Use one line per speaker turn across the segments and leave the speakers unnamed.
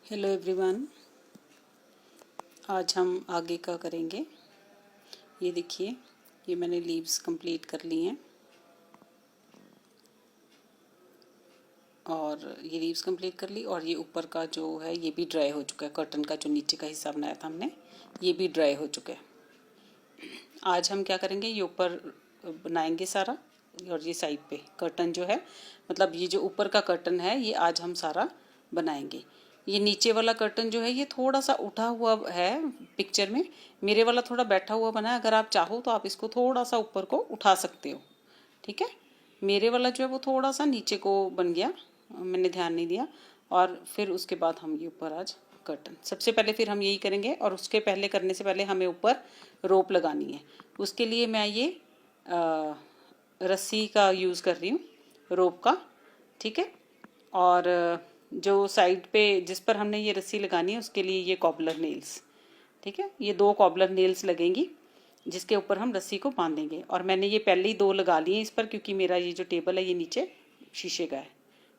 Hello everyone. आज हम आगे का करेंगे। ये देखिए, ये मैंने लीव्स कंप्लीट कर ली हैं और ये लीव्स कंप्लीट कर ली और ये ऊपर का जो है ये भी ड्राई हो चुका है। कर्टन का जो नीचे का हिस्सा बनाया था हमने, ये भी ड्राई हो चुका है। आज हम क्या करेंगे, ये ऊपर बनाएंगे सारा और ये साइड पे कर्टन जो है, मतलब ये जो ऊपर का कर्टन है ये आज हम सारा बनाएंगे। ये नीचे वाला कर्टन जो है ये थोड़ा सा उठा हुआ है पिक्चर में, मेरे वाला थोड़ा बैठा हुआ बना है। अगर आप चाहो तो आप इसको थोड़ा सा ऊपर को उठा सकते हो, ठीक है। मेरे वाला जो है वो थोड़ा सा नीचे को बन गया, मैंने ध्यान नहीं दिया। और फिर उसके बाद हम ये ऊपर आज कर्टन सबसे पहले फिर हम यही करेंगे। और उसके पहले करने से पहले हमें ऊपर रोप लगानी है। उसके लिए मैं ये रस्सी का यूज़ कर रही हूँ, रोप का, ठीक है। और जो साइड पे जिस पर हमने ये रस्सी लगानी है उसके लिए ये कॉबलर नेल्स, ठीक है। ये 2 कॉबलर नेल्स लगेंगी जिसके ऊपर हम रस्सी को बांधेंगे। और मैंने ये पहले ही 2 लगा लिए इस पर, क्योंकि मेरा ये जो टेबल है ये नीचे शीशे का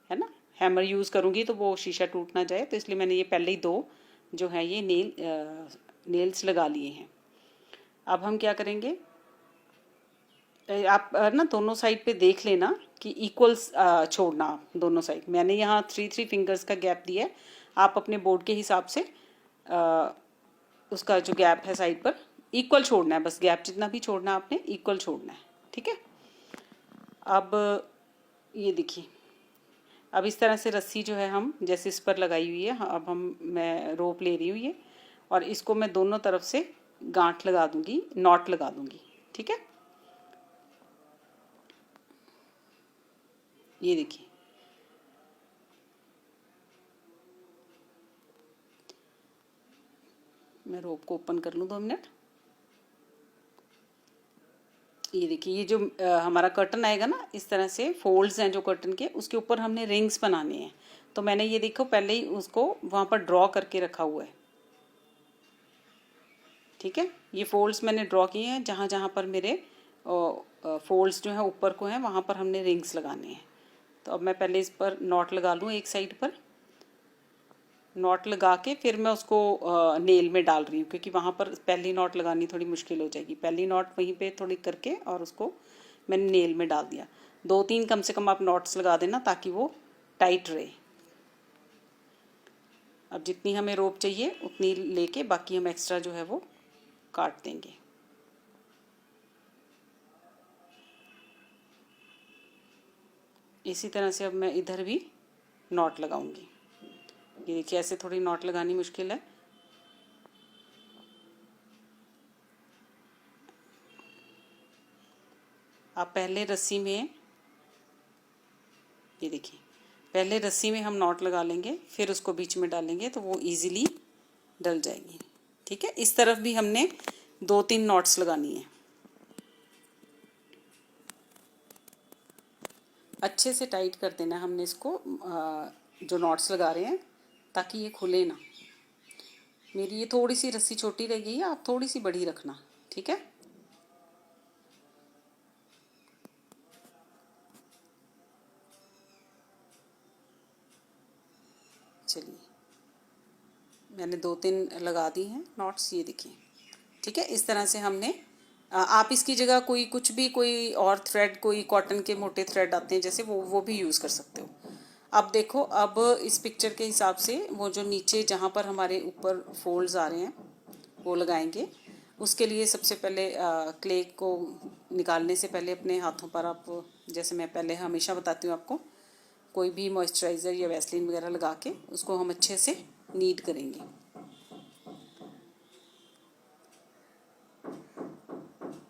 है ना। हैमर यूज़ करूँगी तो वो शीशा टूट ना जाए, तो इसलिए मैंने ये पहले ही 2 जो है ये नेल्स लगा लिए हैं। अब हम क्या करेंगे, आप ना दोनों साइड पे देख लेना कि इक्वल्स छोड़ना आप दोनों साइड। मैंने यहाँ 3 फिंगर्स का गैप दिया है। आप अपने बोर्ड के हिसाब से उसका जो गैप है साइड पर इक्वल छोड़ना है, बस गैप जितना भी छोड़ना है आपने इक्वल छोड़ना है, ठीक है। अब ये देखिए, अब इस तरह से रस्सी जो है हम जैसे इस पर लगाई हुई है, अब मैं रोप ले रही हूँ ये, और इसको मैं दोनों तरफ से गांठ लगा दूंगी, नॉट लगा दूंगी, ठीक है। ये देखिए, मैं रोप को ओपन कर लूँ 2 मिनट। ये देखिए, ये जो हमारा कर्टन आएगा ना, इस तरह से फोल्ड्स हैं जो कर्टन के, उसके ऊपर हमने रिंग्स बनाने हैं। तो मैंने ये देखो पहले ही उसको वहाँ पर ड्रॉ करके रखा हुआ है, ठीक है। ये फोल्ड्स मैंने ड्रॉ किए हैं, जहाँ जहाँ पर मेरे फोल्ड्स जो है ऊपर को हैं वहाँ पर हमने रिंग्स लगाने हैं। तो अब मैं पहले इस पर नॉट लगा लूँ, एक साइड पर नॉट लगा के फिर मैं उसको नेल में डाल रही हूँ, क्योंकि वहाँ पर पहली नॉट लगानी थोड़ी मुश्किल हो जाएगी। पहली नॉट वहीं पे थोड़ी करके और उसको मैंने नेल में डाल दिया। 2-3 कम से कम आप नॉट्स लगा देना ताकि वो टाइट रहे। अब जितनी हमें रोप चाहिए उतनी लेके बाकी हम एक्स्ट्रा जो है वो काट देंगे। इसी तरह से अब मैं इधर भी नॉट लगाऊंगी। ये देखिए, ऐसे थोड़ी नॉट लगानी मुश्किल है। आप पहले रस्सी में, ये देखिए, पहले रस्सी में हम नॉट लगा लेंगे, फिर उसको बीच में डालेंगे तो वो इजीली डल जाएगी, ठीक है। इस तरफ भी हमने 2-3 नॉट्स लगानी है। अच्छे से टाइट कर देना हमने इसको, जो नॉट्स लगा रहे हैं, ताकि ये खुले ना। मेरी ये थोड़ी सी रस्सी छोटी रह गई है, आप थोड़ी सी बड़ी रखना, ठीक है। चलिए, मैंने 2-3 लगा दी हैं नॉट्स, ये देखिए, ठीक है। इस तरह से हमने आप इसकी जगह कोई कुछ भी, कोई और थ्रेड, कोई कॉटन के मोटे थ्रेड आते हैं जैसे, वो भी यूज़ कर सकते हो। अब देखो, अब इस पिक्चर के हिसाब से वो जो नीचे जहाँ पर हमारे ऊपर फोल्ड्स आ रहे हैं वो लगाएंगे। उसके लिए सबसे पहले क्ले को निकालने से पहले अपने हाथों पर आप, जैसे मैं पहले हमेशा बताती हूँ आपको, कोई भी मॉइस्चराइज़र या वैसलीन वगैरह लगा के उसको हम अच्छे से नीड करेंगे।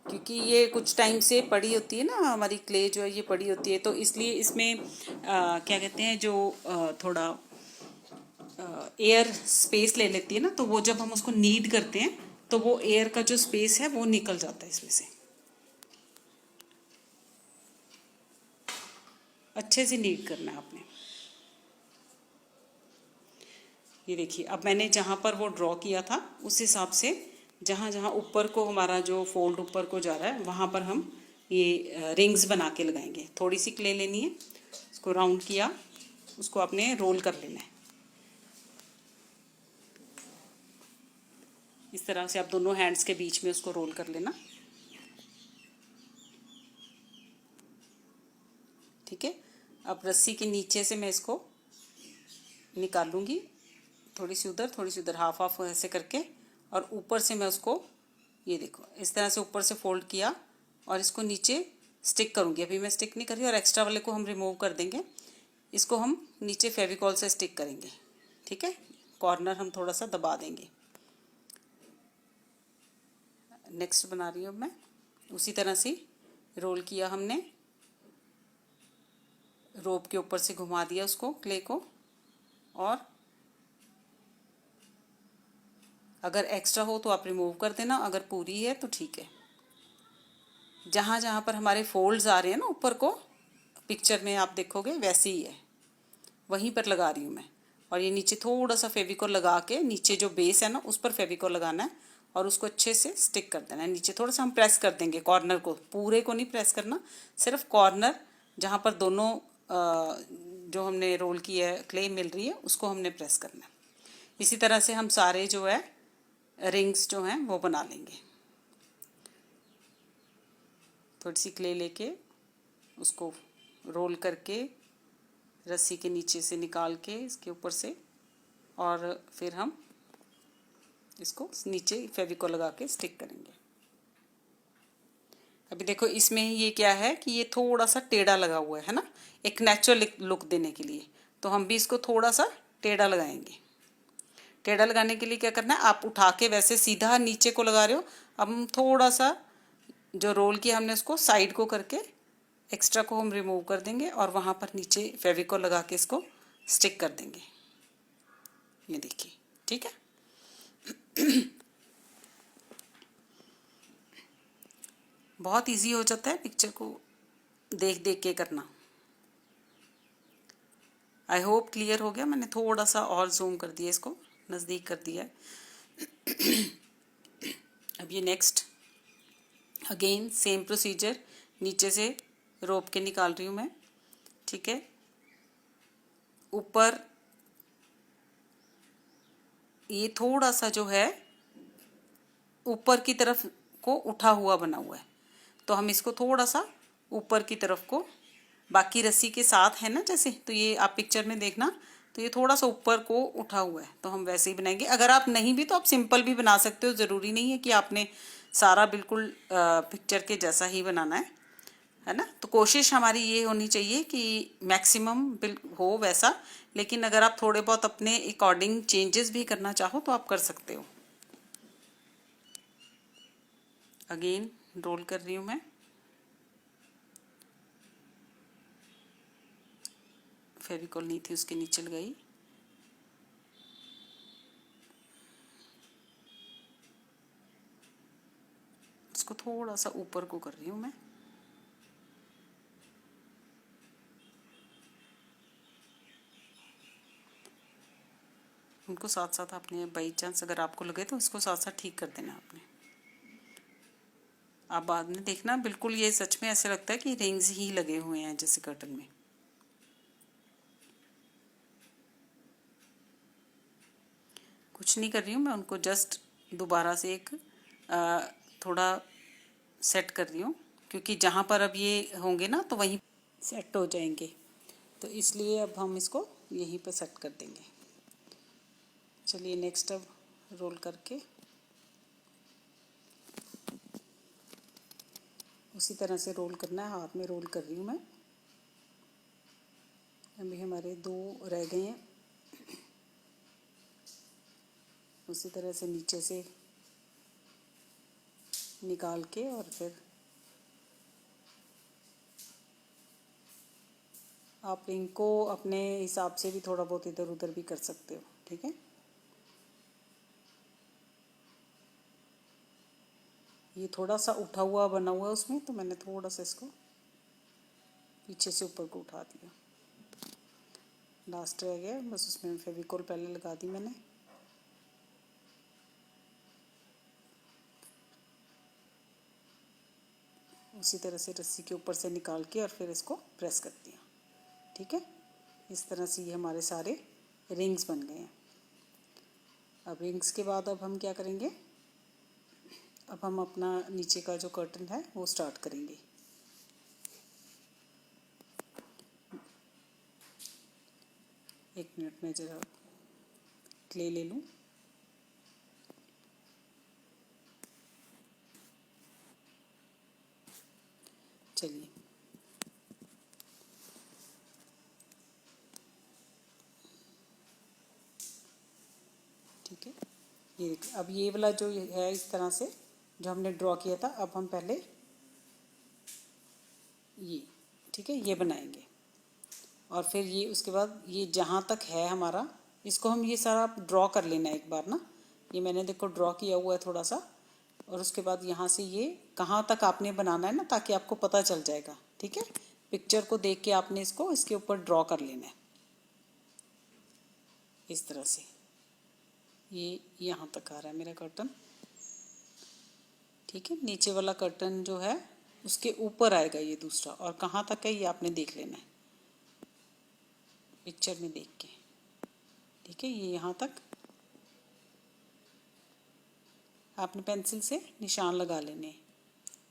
क्योंकि ये कुछ टाइम से पड़ी होती है ना, हमारी क्ले जो है ये पड़ी होती है, तो इसलिए इसमें क्या कहते हैं, जो थोड़ा एयर स्पेस ले लेती है ना, तो वो जब हम उसको नीड करते हैं तो वो एयर का जो स्पेस है वो निकल जाता है इसमें से। अच्छे से नीड करना है आपने। ये देखिए, अब मैंने जहाँ पर वो ड्रॉ किया था उस हिसाब से जहाँ जहाँ ऊपर को हमारा जो फोल्ड ऊपर को जा रहा है वहाँ पर हम ये रिंग्स बना के लगाएंगे। थोड़ी सी क्ले लेनी है, उसको राउंड किया, उसको आपने रोल कर लेना है। इस तरह से आप दोनों हैंड्स के बीच में उसको रोल कर लेना। ठीक है, अब रस्सी के नीचे से मैं इसको निकालूंगी, थोड़ी सी उधर, हाफ हाफ ऐसे करके, और ऊपर से मैं उसको, ये देखो इस तरह से ऊपर से फोल्ड किया और इसको नीचे स्टिक करूँगी। अभी मैं स्टिक नहीं कर रही, और एक्स्ट्रा वाले को हम रिमूव कर देंगे। इसको हम नीचे फेविकॉल से स्टिक करेंगे। ठीक है, कॉर्नर हम थोड़ा सा दबा देंगे। नेक्स्ट बना रही हूँ मैं, उसी तरह से रोल किया हमने, रोप के ऊपर से घुमा दिया उसको, क्ले को, और अगर एक्स्ट्रा हो तो आप रिमूव कर देना, अगर पूरी है तो ठीक है। जहाँ जहाँ पर हमारे फोल्ड्स आ रहे हैं ना ऊपर को, पिक्चर में आप देखोगे वैसे ही है, वहीं पर लगा रही हूँ मैं। और ये नीचे थोड़ा सा फेविकॉल लगा के, नीचे जो बेस है ना उस पर फेविकॉल लगाना है और उसको अच्छे से स्टिक कर देना है। नीचे थोड़ा सा हम प्रेस कर देंगे, कॉर्नर को, पूरे को नहीं प्रेस करना, सिर्फ कॉर्नर जहाँ पर दोनों जो हमने रोल की है क्ले मिल रही है उसको हमने प्रेस करना है। इसी तरह से हम सारे जो है रिंग्स जो हैं वो बना लेंगे। थोड़ी सी क्ले लेके उसको रोल करके रस्सी के नीचे से निकाल के इसके ऊपर से, और फिर हम इसको नीचे फेविकॉल लगा के स्टिक करेंगे। अभी देखो इसमें ये क्या है कि ये थोड़ा सा टेढ़ा लगा हुआ है ना, एक नेचुरल लुक देने के लिए, तो हम भी इसको थोड़ा सा टेढ़ा लगाएंगे। टेढ़ा लगाने के लिए क्या करना है, आप उठा के वैसे सीधा नीचे को लगा रहे हो, अब हम थोड़ा सा जो रोल किया हमने उसको साइड को करके एक्स्ट्रा को हम रिमूव कर देंगे और वहाँ पर नीचे फेविकॉल लगा के इसको स्टिक कर देंगे। ये देखिए, ठीक है। बहुत इजी हो जाता है पिक्चर को देख देख के करना। आई होप क्लियर हो गया। मैंने थोड़ा सा और जूम कर दिया, इसको नज़दीक कर दिया है। अब ये नेक्स्ट अगेन सेम प्रोसीजर, नीचे से रोप के निकाल रही हूँ मैं। ठीक है, ऊपर ये थोड़ा सा जो है ऊपर की तरफ को उठा हुआ बना हुआ है, तो हम इसको थोड़ा सा ऊपर की तरफ को, बाकी रस्सी के साथ है ना जैसे, तो ये आप पिक्चर में देखना, तो ये थोड़ा सा ऊपर को उठा हुआ है, तो हम वैसे ही बनाएंगे। अगर आप नहीं भी तो आप सिंपल भी बना सकते हो, ज़रूरी नहीं है कि आपने सारा बिल्कुल पिक्चर के जैसा ही बनाना है ना। तो कोशिश हमारी ये होनी चाहिए कि मैक्सिमम हो वैसा, लेकिन अगर आप थोड़े बहुत अपने अकॉर्डिंग चेंजेस भी करना चाहो तो आप कर सकते हो। अगेन रोल कर रही हूँ मैं, फेविकॉल नहीं थी उसके नीचे लगाई। इसको थोड़ा सा ऊपर को कर रही हूँ मैं। उनको साथ साथ आपने बाई चांस अगर आपको लगे तो इसको साथ साथ ठीक कर देना आपने। आप बाद में देखना, बिल्कुल ये सच में ऐसे लगता है कि रिंग्स ही लगे हुए हैं जैसे कर्टन में। कुछ नहीं कर रही हूँ मैं, उनको जस्ट दोबारा से एक थोड़ा सेट कर रही हूँ, क्योंकि जहाँ पर अब ये होंगे ना तो वहीं सेट हो जाएंगे, तो इसलिए अब हम इसको यहीं पर सेट कर देंगे। चलिए नेक्स्ट अब रोल करके उसी तरह से रोल करना है। हाथ में रोल कर रही हूँ मैं। अभी हमारे 2 रह गए हैं। उसी तरह से नीचे से निकाल के और फिर आप इनको अपने हिसाब से भी थोड़ा बहुत इधर उधर भी कर सकते हो। ठीक है, ये थोड़ा सा उठा हुआ बना हुआ है उसमें, तो मैंने थोड़ा सा इसको पीछे से ऊपर को उठा दिया। लास्ट रह गया बस, उसमें फेविकॉल पहले लगा दी मैंने। उसी तरह से रस्सी के ऊपर से निकाल के और फिर इसको प्रेस कर दिया। ठीक है, इस तरह से ये हमारे सारे रिंग्स बन गए हैं। अब रिंग्स के बाद अब हम क्या करेंगे, अब हम अपना नीचे का जो कर्टन है वो स्टार्ट करेंगे। एक मिनट में ज़रा क्ले ले लूँ। चलिए, ठीक है। ये देखिए, अब ये वाला जो है इस तरह से जो हमने ड्रॉ किया था, अब हम पहले ये, ठीक है, ये बनाएंगे। और फिर ये उसके बाद ये जहाँ तक है हमारा, इसको हम ये सारा ड्रॉ कर लेना एक बार ना। ये मैंने देखो ड्रॉ किया हुआ है थोड़ा सा। और उसके बाद यहाँ से ये कहाँ तक आपने बनाना है ना, ताकि आपको पता चल जाएगा, ठीक है। पिक्चर को देख के आपने इसको इसके ऊपर ड्रॉ कर लेना है इस तरह से। ये यहाँ तक आ रहा है मेरा कर्टन, ठीक है। नीचे वाला कर्टन जो है उसके ऊपर आएगा ये दूसरा, और कहाँ तक है ये आपने देख लेना है पिक्चर में देख के, ठीक है। ये यहाँ तक आपने पेंसिल से निशान लगा लेने,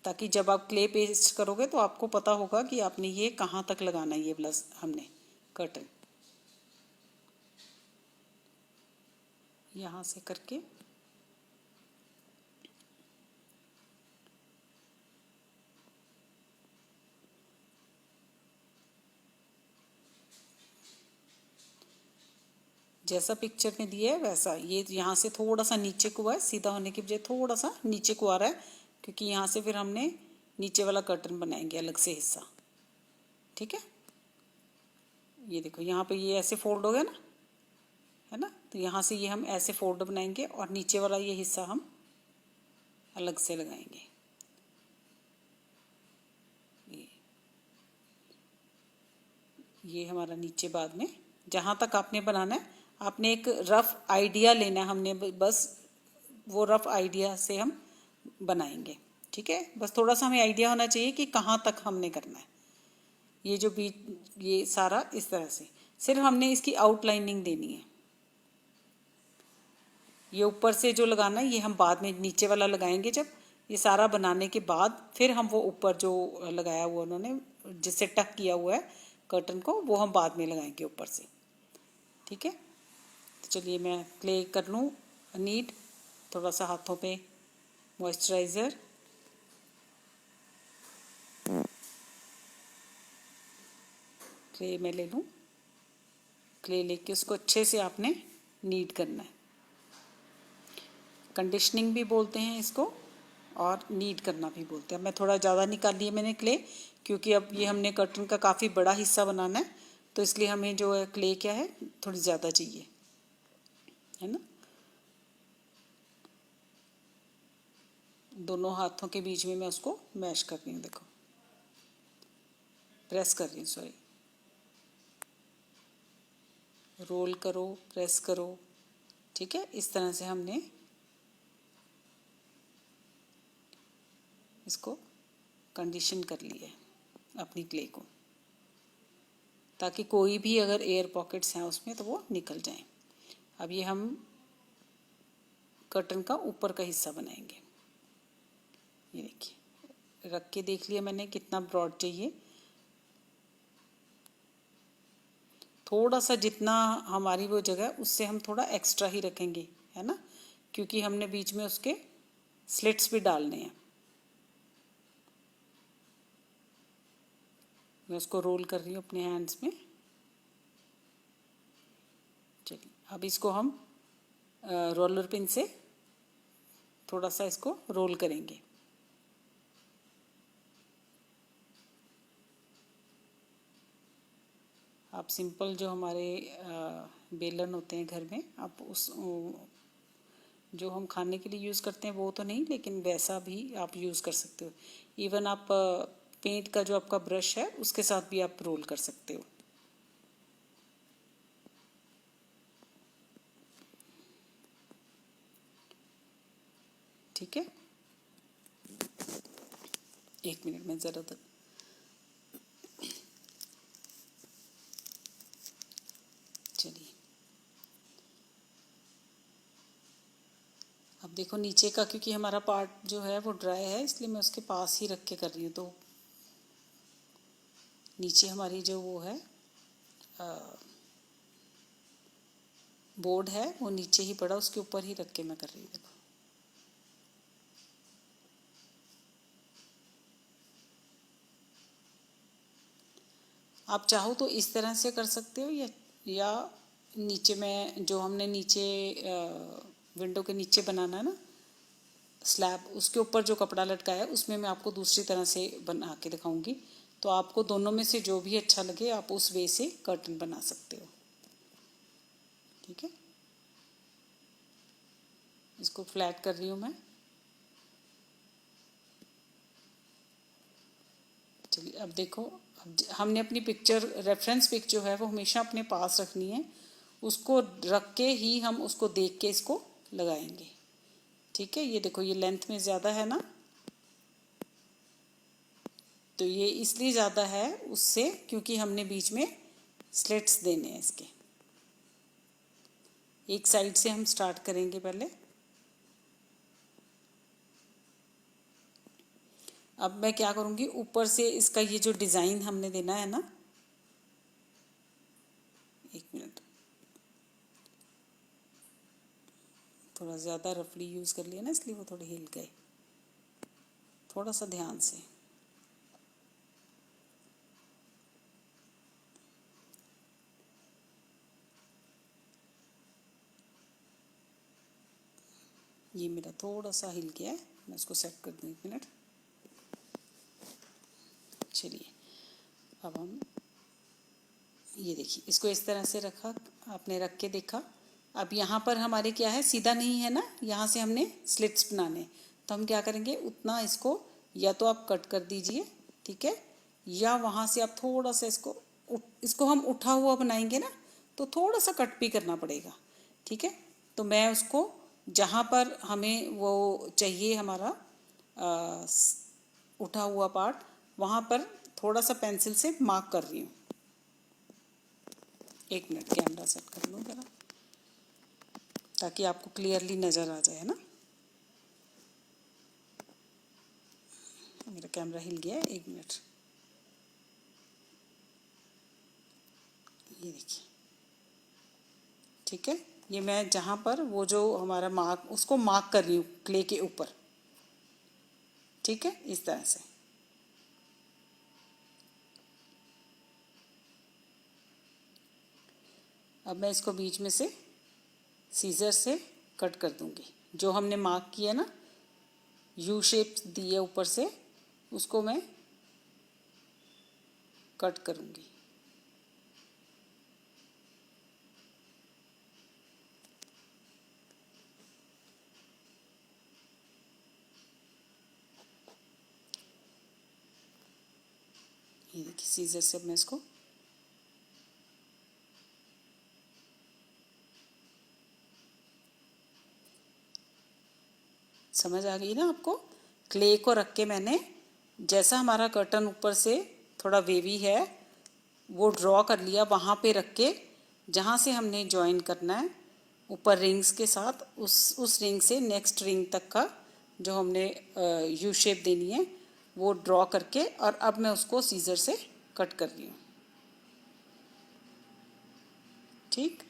ताकि जब आप क्ले पेस्ट करोगे तो आपको पता होगा कि आपने ये कहाँ तक लगाना है, ये प्लस हमने कर्टन यहाँ से करके जैसा पिक्चर में दिया है वैसा। ये यहाँ से थोड़ा सा नीचे को है, सीधा होने की बजाय थोड़ा सा नीचे को आ रहा है, क्योंकि यहाँ से फिर हमने नीचे वाला कर्टन बनाएंगे अलग से हिस्सा, ठीक है। ये देखो यहाँ पे ये ऐसे फोल्ड हो गया ना, है ना। तो यहाँ से ये हम ऐसे फोल्ड बनाएंगे और नीचे वाला ये हिस्सा हम अलग से लगाएंगे। ये हमारा नीचे बाद में जहाँ तक आपने बनाना है, आपने एक रफ आइडिया लेना है। हमने बस वो रफ आइडिया से हम बनाएंगे, ठीक है। बस थोड़ा सा हमें आइडिया होना चाहिए कि कहाँ तक हमने करना है। ये जो बीच ये सारा इस तरह से, सिर्फ हमने इसकी आउटलाइनिंग देनी है। ये ऊपर से जो लगाना है ये हम बाद में नीचे वाला लगाएंगे, जब ये सारा बनाने के बाद फिर हम वो ऊपर जो लगाया हुआ उन्होंने जिससे टक किया हुआ है कर्टन को, वो हम बाद में लगाएंगे ऊपर से, ठीक है। तो चलिए मैं क्ले कर लूँ नीट, थोड़ा सा हाथों पे मॉइस्चराइज़र, क्ले मैं ले लूँ। क्ले लेके उसको अच्छे से आपने नीड करना है। कंडीशनिंग भी बोलते हैं इसको और नीड करना भी बोलते हैं। मैं थोड़ा ज़्यादा निकाल लिया मैंने क्ले, क्योंकि अब ये हमने कर्टन का काफ़ी बड़ा हिस्सा बनाना है, तो इसलिए हमें जो है क्ले क्या है थोड़ी ज़्यादा चाहिए, है ना। दोनों हाथों के बीच में मैं उसको मैश कर रही हूँ, देखो प्रेस कर रही हूँ, सॉरी, रोल करो, प्रेस करो, ठीक है। इस तरह से हमने इसको कंडीशन कर लिया है अपनी क्ले को, ताकि कोई भी अगर एयर पॉकेट्स हैं उसमें तो वो निकल जाएं। अब ये हम कर्टन का ऊपर का हिस्सा बनाएंगे। ये देखिए रख के देख लिया मैंने कितना ब्रॉड चाहिए। थोड़ा सा जितना हमारी वो जगह उससे हम थोड़ा एक्स्ट्रा ही रखेंगे, है ना, क्योंकि हमने बीच में उसके स्लिट्स भी डालने हैं। मैं उसको रोल कर रही हूँ अपने हैंड्स में। चलिए अब इसको हम रोलर पिन से थोड़ा सा इसको रोल करेंगे। आप सिंपल जो हमारे बेलन होते हैं घर में, आप उस जो हम खाने के लिए यूज़ करते हैं वो तो नहीं, लेकिन वैसा भी आप यूज़ कर सकते हो। इवन आप पेंट का जो आपका ब्रश है उसके साथ भी आप रोल कर सकते हो, ठीक है। एक मिनट में ज़रा तक चलिए अब देखो नीचे का क्योंकि हमारा पार्ट जो है वो ड्राई है, इसलिए मैं उसके पास ही रख के कर रही हूँ। तो नीचे हमारी जो वो है बोर्ड है वो नीचे ही पड़ा, उसके ऊपर ही रख के मैं कर रही हूँ। देखो आप चाहो तो इस तरह से कर सकते हो, या नीचे में जो हमने नीचे विंडो के नीचे बनाना है ना स्लैब, उसके ऊपर जो कपड़ा लटकाया है उसमें मैं आपको दूसरी तरह से बना के दिखाऊंगी। तो आपको दोनों में से जो भी अच्छा लगे आप उस वे से कर्टन बना सकते हो। ठीक है, इसको फ्लैट कर रही हूँ मैं। चलिए अब देखो, अब हमने अपनी पिक्चर रेफरेंस पिक जो है वो हमेशा अपने पास रखनी है, उसको रख के ही हम उसको देख के इसको लगाएंगे। ठीक है, ये देखो ये लेंथ में ज़्यादा है ना, तो ये इसलिए ज़्यादा है उससे क्योंकि हमने बीच में स्लिट्स देने हैं इसके। एक साइड से हम स्टार्ट करेंगे पहले। अब मैं क्या करूँगी, ऊपर से इसका ये जो डिज़ाइन हमने देना है ना, एक मिनट, थोड़ा ज़्यादा रफली यूज़ कर लिया ना इसलिए वो थोड़े हिल गए, थोड़ा सा ध्यान से। ये मेरा थोड़ा सा हिल गया है, मैं इसको सेट कर दूँ, एक मिनट। चलिए अब हम ये देखिए इसको इस तरह से रखा, आपने रख के देखा। अब यहाँ पर हमारे क्या है, सीधा नहीं है ना, यहाँ से हमने स्लिट्स बनाने, तो हम क्या करेंगे, उतना इसको या तो आप कट कर दीजिए, ठीक है, या वहाँ से आप थोड़ा सा इसको हम उठा हुआ बनाएंगे ना, तो थोड़ा सा कट भी करना पड़ेगा। ठीक है, तो मैं उसको जहाँ पर हमें वो चाहिए हमारा उठा हुआ पार्ट, वहाँ पर थोड़ा सा पेंसिल से मार्क कर रही हूँ। एक मिनट कैमरा सेट कर लूँ ज़रा, ताकि आपको क्लियरली नज़र आ जाए ना। मेरा कैमरा हिल गया है, एक मिनट। ये देखिए, ठीक है, ये मैं जहाँ पर वो जो हमारा मार्क, उसको मार्क कर रही हूँ क्ले के ऊपर। ठीक है, इस तरह से। अब मैं इसको बीच में से सीजर से कट कर दूंगी। जो हमने मार्क किया ना, यू शेप दी है ऊपर से, उसको मैं कट करूंगी। ये देखिए सीजर से अब मैं इसको समझ आ गई ना आपको। क्ले को रख के मैंने, जैसा हमारा कर्टन ऊपर से थोड़ा वेवी है वो ड्रॉ कर लिया, वहाँ पे रख के जहाँ से हमने ज्वाइन करना है ऊपर रिंग्स के साथ, उस रिंग से नेक्स्ट रिंग तक का जो हमने यू शेप देनी है वो ड्रॉ करके, और अब मैं उसको सीजर से कट कर रही हूँ। ठीक,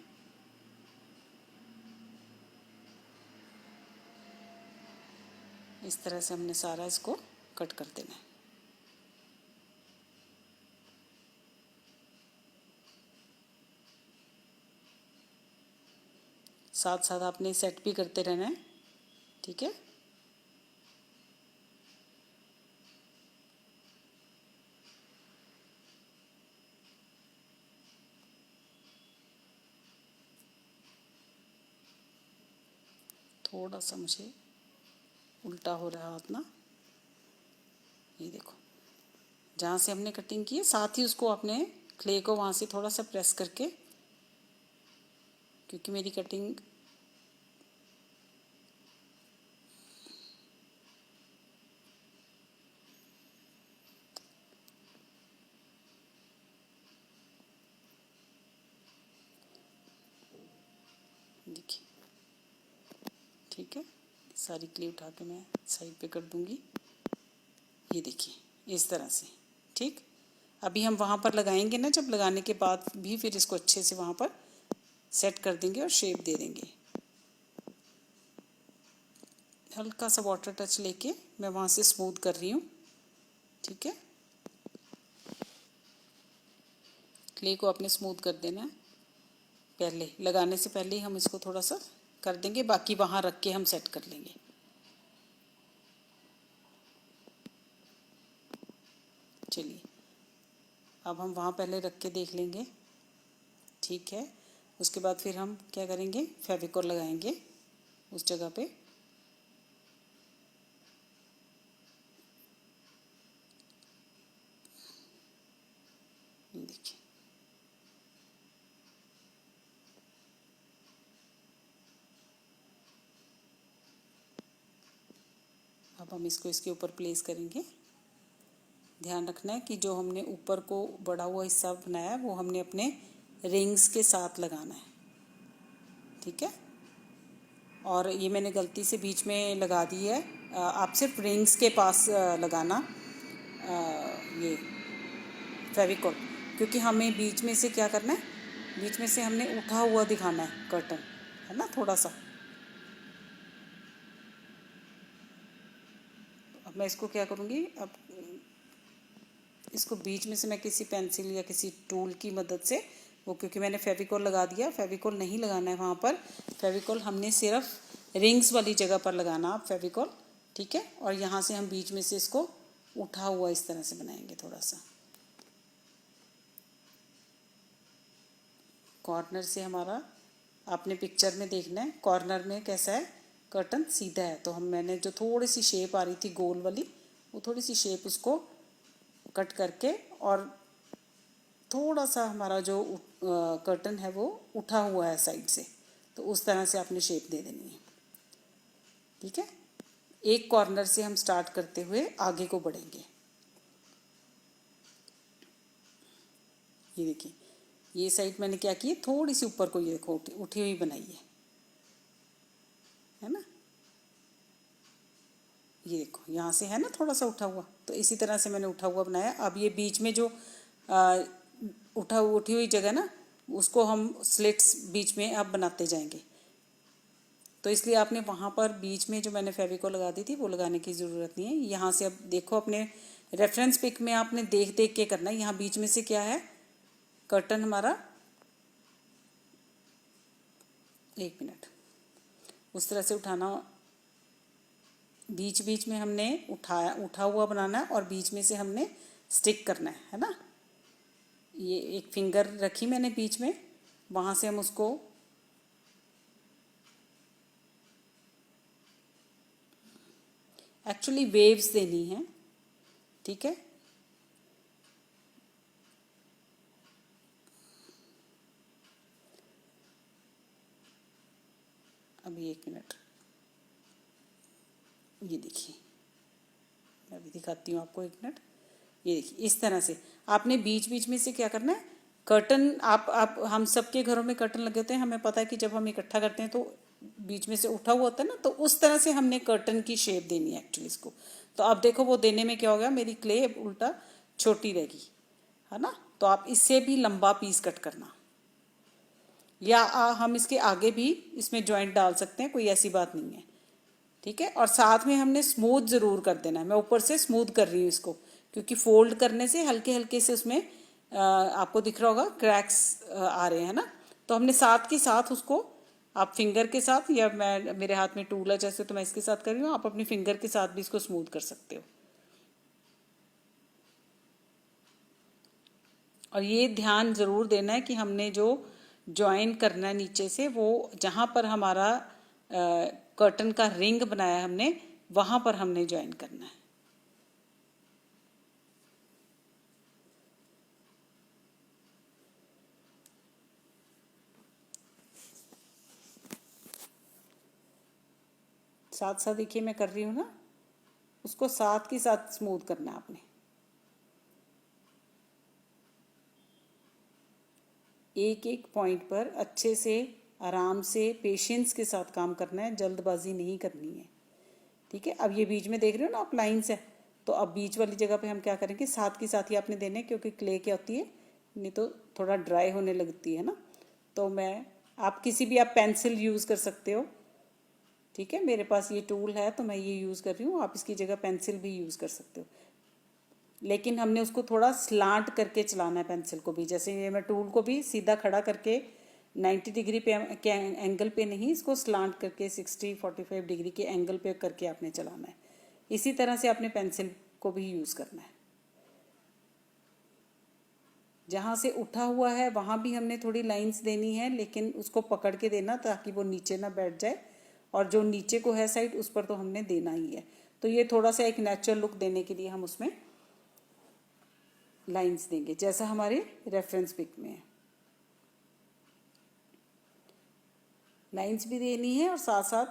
इस तरह से हमने सारा इसको कट कर देना है। साथ साथ आपने सेट भी करते रहना है। ठीक है, थोड़ा सा मुझे उल्टा हो रहा हाथ ना, ये देखो जहाँ से हमने कटिंग की है साथ ही उसको अपने क्ले को वहाँ से थोड़ा सा प्रेस करके, क्योंकि मेरी कटिंग देखिए, ठीक है, सारी क्ले उठा के मैं साइड पे कर दूंगी। ये देखिए इस तरह से। ठीक, अभी हम वहाँ पर लगाएंगे ना, जब लगाने के बाद भी फिर इसको अच्छे से वहाँ पर सेट कर देंगे और शेप दे देंगे। हल्का सा वाटर टच लेके मैं वहाँ से स्मूथ कर रही हूँ। ठीक है, क्ले को आपने स्मूथ कर देना है, पहले लगाने से पहले ही हम इसको थोड़ा सा कर देंगे, बाकी वहाँ रख के हम सेट कर लेंगे। चलिए अब हम वहाँ पहले रख के देख लेंगे। ठीक है, उसके बाद फिर हम क्या करेंगे, फेविकोल लगाएंगे उस जगह पे। देखिए अब हम इसको इसके ऊपर प्लेस करेंगे। ध्यान रखना है कि जो हमने ऊपर को बढ़ा हुआ हिस्सा बनाया है वो हमने अपने रिंग्स के साथ लगाना है। ठीक है, और ये मैंने गलती से बीच में लगा दी है, आप सिर्फ रिंग्स के पास लगाना ये फेविकोल, क्योंकि हमें बीच में से क्या करना है, बीच में से हमने उठा हुआ दिखाना है कर्टन, है ना, थोड़ा सा। अब मैं इसको क्या करूँगी, अब इसको बीच में से मैं किसी पेंसिल या किसी टूल की मदद से वो, क्योंकि मैंने फेविकोल लगा दिया, फेविकोल नहीं लगाना है वहाँ पर, फेविकोल हमने सिर्फ रिंग्स वाली जगह पर लगाना आप फेविकोल। ठीक है, और यहाँ से हम बीच में से इसको उठा हुआ इस तरह से बनाएंगे थोड़ा सा। कॉर्नर से हमारा, आपने पिक्चर में देखना है कॉर्नर में कैसा है, कर्टन सीधा है, तो हम मैंने जो थोड़ी सी शेप आ रही थी गोल वाली, वो थोड़ी सी शेप उसको कट करके, और थोड़ा सा हमारा जो कर्टन है वो उठा हुआ है साइड से, तो उस तरह से आपने शेप दे देनी है। ठीक है, एक कॉर्नर से हम स्टार्ट करते हुए आगे को बढ़ेंगे। ये देखिए ये साइड मैंने क्या की, थोड़ी सी ऊपर को, ये देखो उठी हुई बनाई है ना। ये देखो यहाँ से है ना थोड़ा सा उठा हुआ, तो इसी तरह से मैंने उठा हुआ बनाया। अब ये बीच में जो उठी हुई जगह ना, उसको हम स्लिट्स बीच में अब बनाते जाएंगे, तो इसलिए आपने वहाँ पर बीच में जो मैंने फेविकोल लगा दी थी वो लगाने की ज़रूरत नहीं है। यहाँ से अब देखो अपने रेफरेंस पिक में आपने देख देख के करना है। यहाँ बीच में से क्या है, कर्टन हमारा, एक मिनट, उस तरह से उठाना, बीच बीच में हमने उठा हुआ बनाना है, और बीच में से हमने स्टिक करना है ना। ये एक फिंगर रखी मैंने बीच में, वहाँ से हम उसको एक्चुअली वेव्स देनी है। ठीक है, अभी एक मिनट, ये देखिए मैं अभी दिखाती हूँ आपको, एक मिनट। ये देखिए इस तरह से आपने बीच बीच में से क्या करना है, कर्टन, आप हम सबके घरों में कर्टन लगे होते हैं, हमें पता है कि जब हम इकट्ठा करते हैं तो बीच में से उठा हुआ होता है ना, तो उस तरह से हमने कर्टन की शेप देनी है एक्चुअली इसको। तो आप देखो वो देने में क्या हो गया, मेरी क्ले उल्टा छोटी रहेगी, है ना। तो आप इससे भी लंबा पीस कट करना, या हम इसके आगे भी इसमें जॉइंट डाल सकते हैं, कोई ऐसी बात नहीं है। ठीक है, और साथ में हमने स्मूथ ज़रूर कर देना है। मैं ऊपर से स्मूथ कर रही हूँ इसको, क्योंकि फोल्ड करने से हल्के हल्के से उसमें आपको दिख रहा होगा क्रैक्स आ रहे हैं ना, तो हमने साथ के साथ उसको, आप फिंगर के साथ, या मैं मेरे हाथ में टूल है जैसे, तो मैं इसके साथ कर रही हूँ, आप अपनी फिंगर के साथ भी इसको स्मूथ कर सकते हो। और ये ध्यान ज़रूर देना है कि हमने जो ज्वाइन करना है नीचे से, वो जहाँ पर हमारा कर्टन का रिंग बनाया हमने, वहाँ पर हमने ज्वाइन करना है। साथ साथ देखिए मैं कर रही हूँ ना, उसको साथ के साथ स्मूथ करना है आपने। एक एक पॉइंट पर अच्छे से, आराम से, पेशेंस के साथ काम करना है, जल्दबाजी नहीं करनी है। ठीक है। अब ये बीच में देख रहे हो ना आप लाइन्स है, तो अब बीच वाली जगह पे हम क्या करेंगे, साथ की साथ ही आपने देने, क्योंकि क्ले क्या होती है नहीं तो थोड़ा ड्राई होने लगती है ना। तो आप किसी भी आप पेंसिल यूज़ कर सकते हो, ठीक है। मेरे पास ये टूल है तो मैं ये यूज़ कर रही हूँ, आप इसकी जगह पेंसिल भी यूज़ कर सकते हो। लेकिन हमने उसको थोड़ा स्लांट करके चलाना है पेंसिल को भी, जैसे ये मैं टूल को भी सीधा खड़ा करके 90 डिग्री पे के एंगल पे नहीं, इसको स्लांट करके 45 डिग्री के एंगल पे करके आपने चलाना है। इसी तरह से आपने पेंसिल को भी यूज़ करना है। जहाँ से उठा हुआ है वहाँ भी हमने थोड़ी लाइंस देनी है, लेकिन उसको पकड़ के देना ताकि वो नीचे ना बैठ जाए, और जो नीचे को है साइड उस पर तो हमने देना ही है। तो ये थोड़ा सा एक नेचुरल लुक देने के लिए हम उसमें लाइंस देंगे, जैसा हमारे रेफरेंस पिक में है। लाइंस भी देनी है और साथ साथ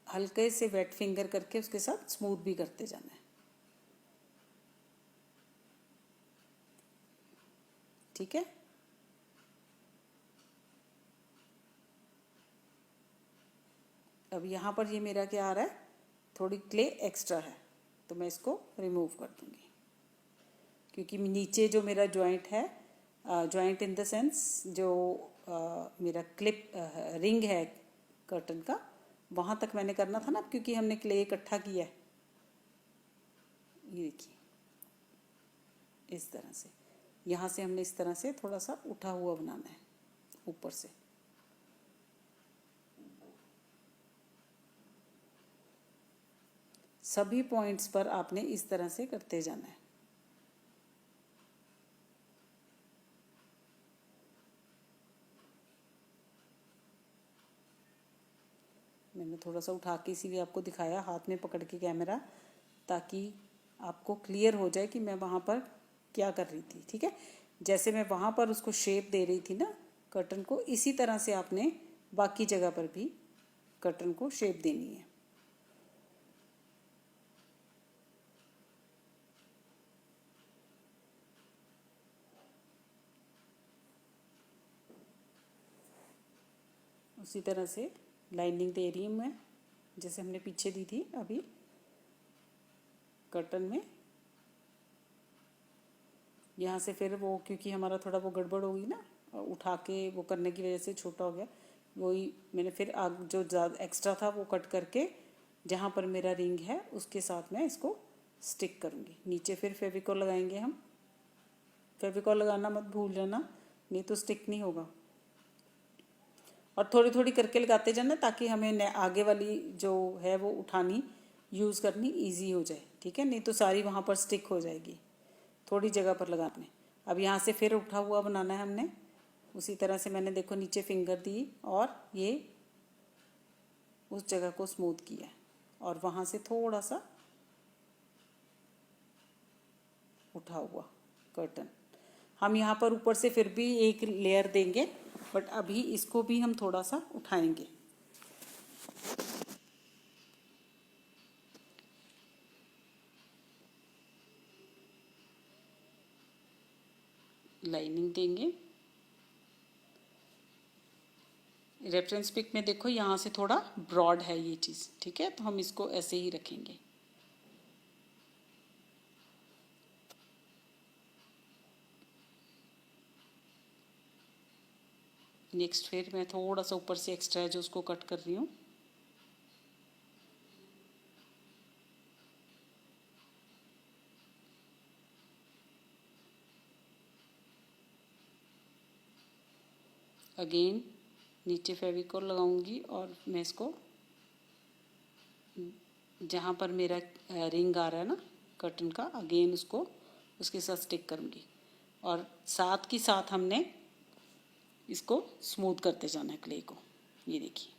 हल्के से वेट फिंगर करके उसके साथ स्मूथ भी करते जाना है, ठीक है। अब यहाँ पर ये मेरा क्या आ रहा है, थोड़ी क्ले एक्स्ट्रा है, तो मैं इसको रिमूव कर दूँगी, क्योंकि नीचे जो मेरा जॉइंट है, जॉइंट इन द सेंस जो मेरा क्लिप रिंग है कर्टन का, वहाँ तक मैंने करना था ना, क्योंकि हमने क्ले इकट्ठा किया है। ये देखिए इस तरह से, यहाँ से हमने इस तरह से थोड़ा सा उठा हुआ बनाना है ऊपर से। सभी पॉइंट्स पर आपने इस तरह से करते जाना है। मैंने थोड़ा सा उठा के इसीलिए आपको दिखाया हाथ में पकड़ के कैमरा, ताकि आपको क्लियर हो जाए कि मैं वहाँ पर क्या कर रही थी, ठीक है। जैसे मैं वहाँ पर उसको शेप दे रही थी ना कर्टन को, इसी तरह से आपने बाकी जगह पर भी कर्टन को शेप देनी है। उसी तरह से लाइनिंग दे रही हूँ मैं, जैसे हमने पीछे दी थी अभी कर्टन में। यहाँ से फिर वो, क्योंकि हमारा थोड़ा वो गड़बड़ होगी ना, उठा के वो करने की वजह से छोटा हो गया, वही मैंने फिर आग जो ज़्यादा एक्स्ट्रा था वो कट करके जहाँ पर मेरा रिंग है उसके साथ मैं इसको स्टिक करूँगी। नीचे फिर फेविकॉल लगाएंगे हम, फेविकॉल लगाना मत भूल जाना, नहीं तो स्टिक नहीं होगा। और थोड़ी थोड़ी करके लगाते जाना ताकि हमें आगे वाली जो है वो उठानी यूज़ करनी इजी हो जाए, ठीक है। नहीं तो सारी वहाँ पर स्टिक हो जाएगी, थोड़ी जगह पर लगाने। अब यहाँ से फिर उठा हुआ बनाना है हमने, उसी तरह से मैंने देखो नीचे फिंगर दी और ये उस जगह को स्मूथ किया, और वहाँ से थोड़ा सा उठा हुआ कर्टन। हम यहाँ पर ऊपर से फिर भी एक लेयर देंगे, बट अभी इसको भी हम थोड़ा सा उठाएंगे। लाइनिंग देंगे। रेफरेंस पिक में देखो यहाँ से थोड़ा ब्रॉड है ये चीज़, ठीक है, तो हम इसको ऐसे ही रखेंगे। नेक्स्ट फिर मैं थोड़ा सा ऊपर से एक्स्ट्रा है जो उसको कट कर रही हूँ। अगेन नीचे फेविकॉल लगाऊंगी और मैं इसको जहाँ पर मेरा रिंग आ रहा है ना कर्टन का, अगेन उसको उसके साथ स्टिक करूँगी, और साथ की साथ हमने इसको स्मूथ करते जाना है क्ले को। ये देखिए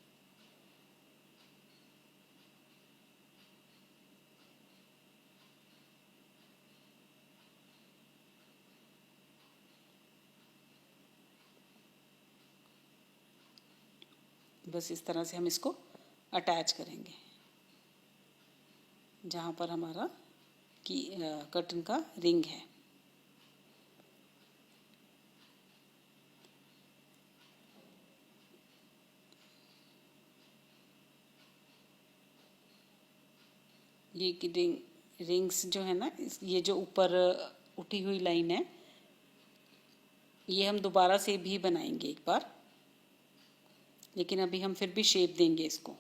बस इस तरह से हम इसको अटैच करेंगे जहाँ पर हमारा की कर्टन का रिंग है। ये की रिंग्स जो है ना, ये जो ऊपर उठी हुई लाइन है, ये हम दोबारा से भी बनाएंगे एक बार, लेकिन अभी हम फिर भी शेप देंगे इसको।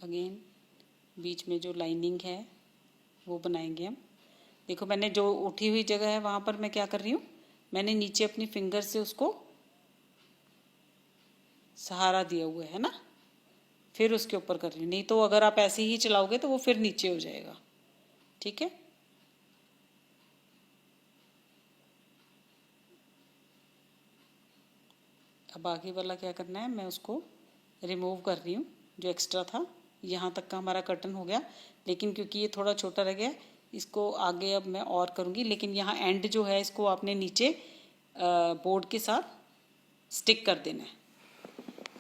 अगेन बीच में जो लाइनिंग है वो बनाएंगे हम। देखो मैंने जो उठी हुई जगह है वहाँ पर मैं क्या कर रही हूँ, मैंने नीचे अपनी फिंगर से उसको सहारा दिया हुआ है ना, फिर उसके ऊपर कर रही हूँ। नहीं तो अगर आप ऐसे ही चलाओगे तो वो फिर नीचे हो जाएगा। ठीक है, अब आगे वाला क्या करना है, मैं उसको रिमूव कर रही हूँ। जो एक्स्ट्रा था, यहाँ तक का हमारा कर्टन हो गया, लेकिन क्योंकि ये थोड़ा छोटा रह गया, इसको आगे अब मैं और करूँगी। लेकिन यहाँ एंड जो है इसको आपने नीचे बोर्ड के साथ स्टिक कर देना है।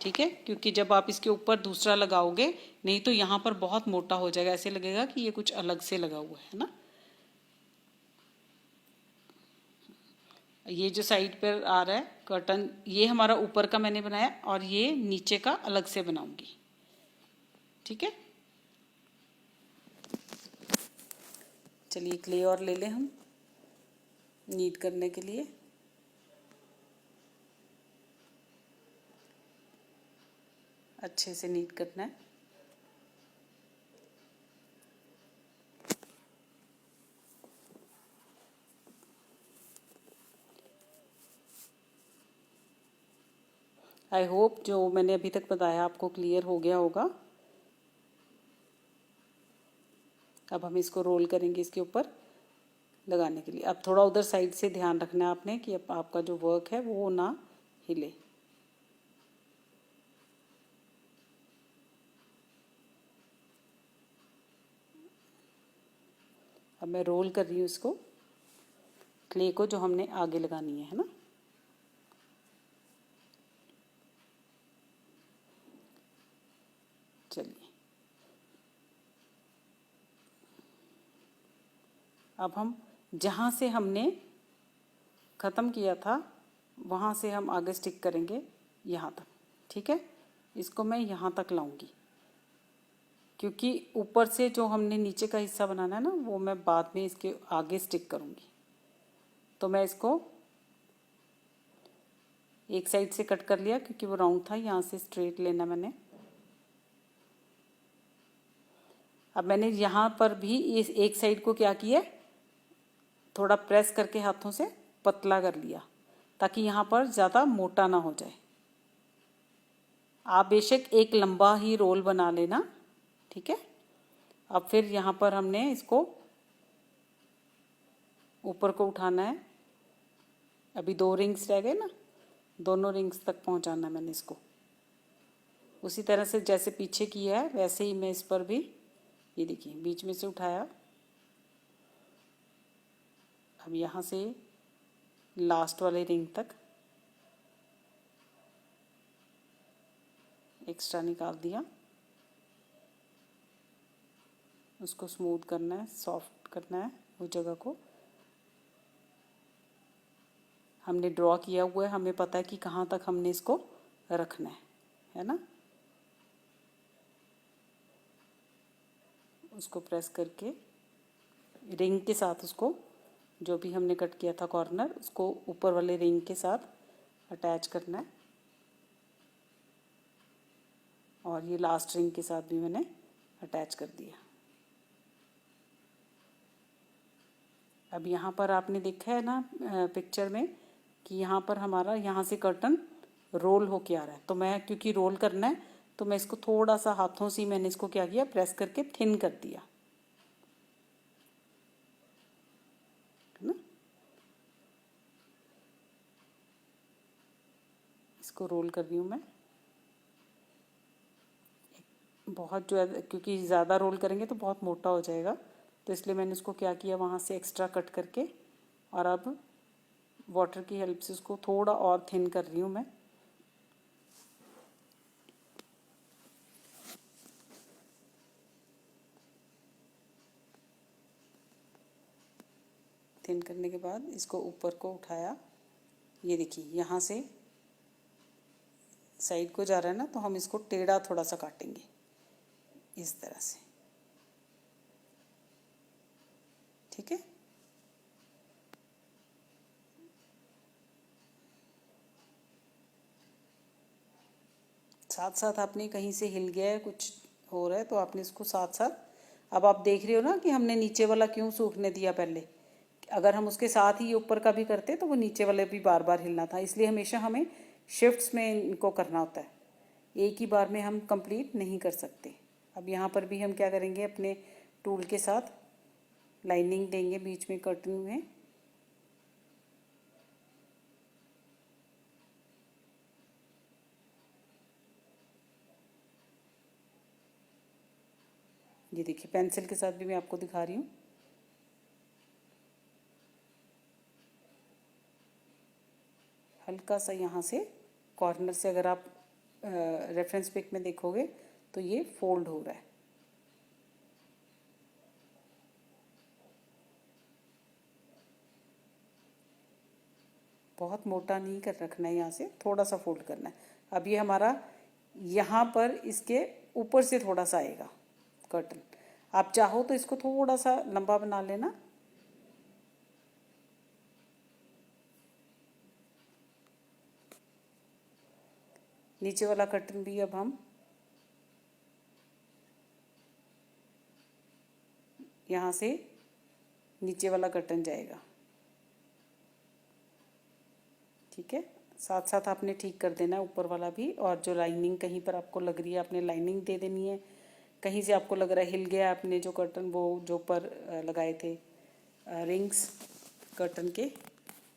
ठीक है, क्योंकि जब आप इसके ऊपर दूसरा लगाओगे, नहीं तो यहाँ पर बहुत मोटा हो जाएगा, ऐसे लगेगा कि ये कुछ अलग से लगा हुआ है ना। ये जो साइड पर आ रहा है कर्टन, ये हमारा ऊपर का मैंने बनाया, और ये नीचे का अलग से बनाऊंगी। ठीक है, चलिए क्ले और ले लें हम नीट करने के लिए। अच्छे से नीट करना है। आई होप जो मैंने अभी तक बताया आपको क्लियर हो गया होगा। अब हम इसको रोल करेंगे इसके ऊपर लगाने के लिए। अब थोड़ा उधर साइड से ध्यान रखना है आपने कि अब आपका जो वर्क है वो ना हिले। अब मैं रोल कर रही हूँ इसको, क्ले को जो हमने आगे लगानी है ना। चलिए, अब हम जहाँ से हमने ख़त्म किया था वहाँ से हम आगे स्टिक करेंगे यहाँ तक। ठीक है, इसको मैं यहाँ तक लाऊंगी, क्योंकि ऊपर से जो हमने नीचे का हिस्सा बनाना है ना, वो मैं बाद में इसके आगे स्टिक करूँगी। तो मैं इसको एक साइड से कट कर लिया, क्योंकि वो राउंड था, यहाँ से स्ट्रेट लेना मैंने। अब मैंने यहाँ पर भी इस एक साइड को क्या किया, थोड़ा प्रेस करके हाथों से पतला कर लिया, ताकि यहाँ पर ज़्यादा मोटा ना हो जाए। आप बेशक एक लंबा ही रोल बना लेना। ठीक है, अब फिर यहाँ पर हमने इसको ऊपर को उठाना है। अभी 2 रिंग्स रह गए ना, दोनों रिंग्स तक पहुँचाना है मैंने इसको। उसी तरह से जैसे पीछे किया है वैसे ही मैं इस पर भी, ये देखिए बीच में से उठाया। अब यहाँ से लास्ट वाले रिंग तक एक्स्ट्रा निकाल दिया। उसको स्मूथ करना है, सॉफ्ट करना है वो जगह को। हमने ड्रॉ किया हुआ है, हमें पता है कि कहाँ तक हमने इसको रखना है ना। उसको प्रेस करके रिंग के साथ उसको, जो भी हमने कट किया था कॉर्नर, उसको ऊपर वाले रिंग के साथ अटैच करना है। और ये लास्ट रिंग के साथ भी मैंने अटैच कर दिया। अब यहाँ पर आपने देखा है ना पिक्चर में कि यहाँ पर हमारा यहाँ से कर्टन रोल होके आ रहा है। तो मैं क्योंकि रोल करना है, तो मैं इसको थोड़ा सा हाथों से मैंने इसको क्या किया, प्रेस करके थिन कर दिया है ना। इसको रोल कर रही हूँ मैं। बहुत जो है, क्योंकि ज़्यादा रोल करेंगे तो बहुत मोटा हो जाएगा, तो इसलिए मैंने इसको क्या किया, वहाँ से एक्स्ट्रा कट करके, और अब वाटर की हेल्प से उसको थोड़ा और थिन कर रही हूँ मैं। थिन करने के बाद इसको ऊपर को उठाया। ये देखिए यहाँ से साइड को जा रहा है ना, तो हम इसको टेढ़ा थोड़ा सा काटेंगे। इस तरह से, ठीक है। साथ साथ आपने कहीं से हिल गया है, कुछ हो रहा है, तो आपने इसको साथ साथ, अब आप देख रहे हो ना कि हमने नीचे वाला क्यों सूखने दिया पहले। अगर हम उसके साथ ही ऊपर का भी करते तो वो नीचे वाले भी बार बार हिलना था, इसलिए हमेशा हमें शिफ्ट्स में इनको करना होता है, एक ही बार में हम कंप्लीट नहीं कर सकते। अब यहाँ पर भी हम क्या करेंगे, अपने टूल के साथ लाइनिंग देंगे बीच में कर्टन में। ये देखिए पेंसिल के साथ भी मैं आपको दिखा रही हूँ। हल्का सा यहाँ से कॉर्नर से अगर आप रेफरेंस पिक में देखोगे तो ये फोल्ड हो रहा है। बहुत मोटा नहीं कर रखना है, यहाँ से थोड़ा सा फोल्ड करना है। अब ये हमारा यहाँ पर इसके ऊपर से थोड़ा सा आएगा कर्टन। आप चाहो तो इसको थोड़ा सा लंबा बना लेना। नीचे वाला कर्टन भी अब हम यहाँ से नीचे वाला कर्टन जाएगा, ठीक है। साथ साथ आपने ठीक कर देना है ऊपर वाला भी, और जो लाइनिंग कहीं पर आपको लग रही है आपने लाइनिंग दे देनी है। कहीं से आपको लग रहा है हिल गया, आपने जो कर्टन वो जो पर लगाए थे रिंग्स कर्टन के,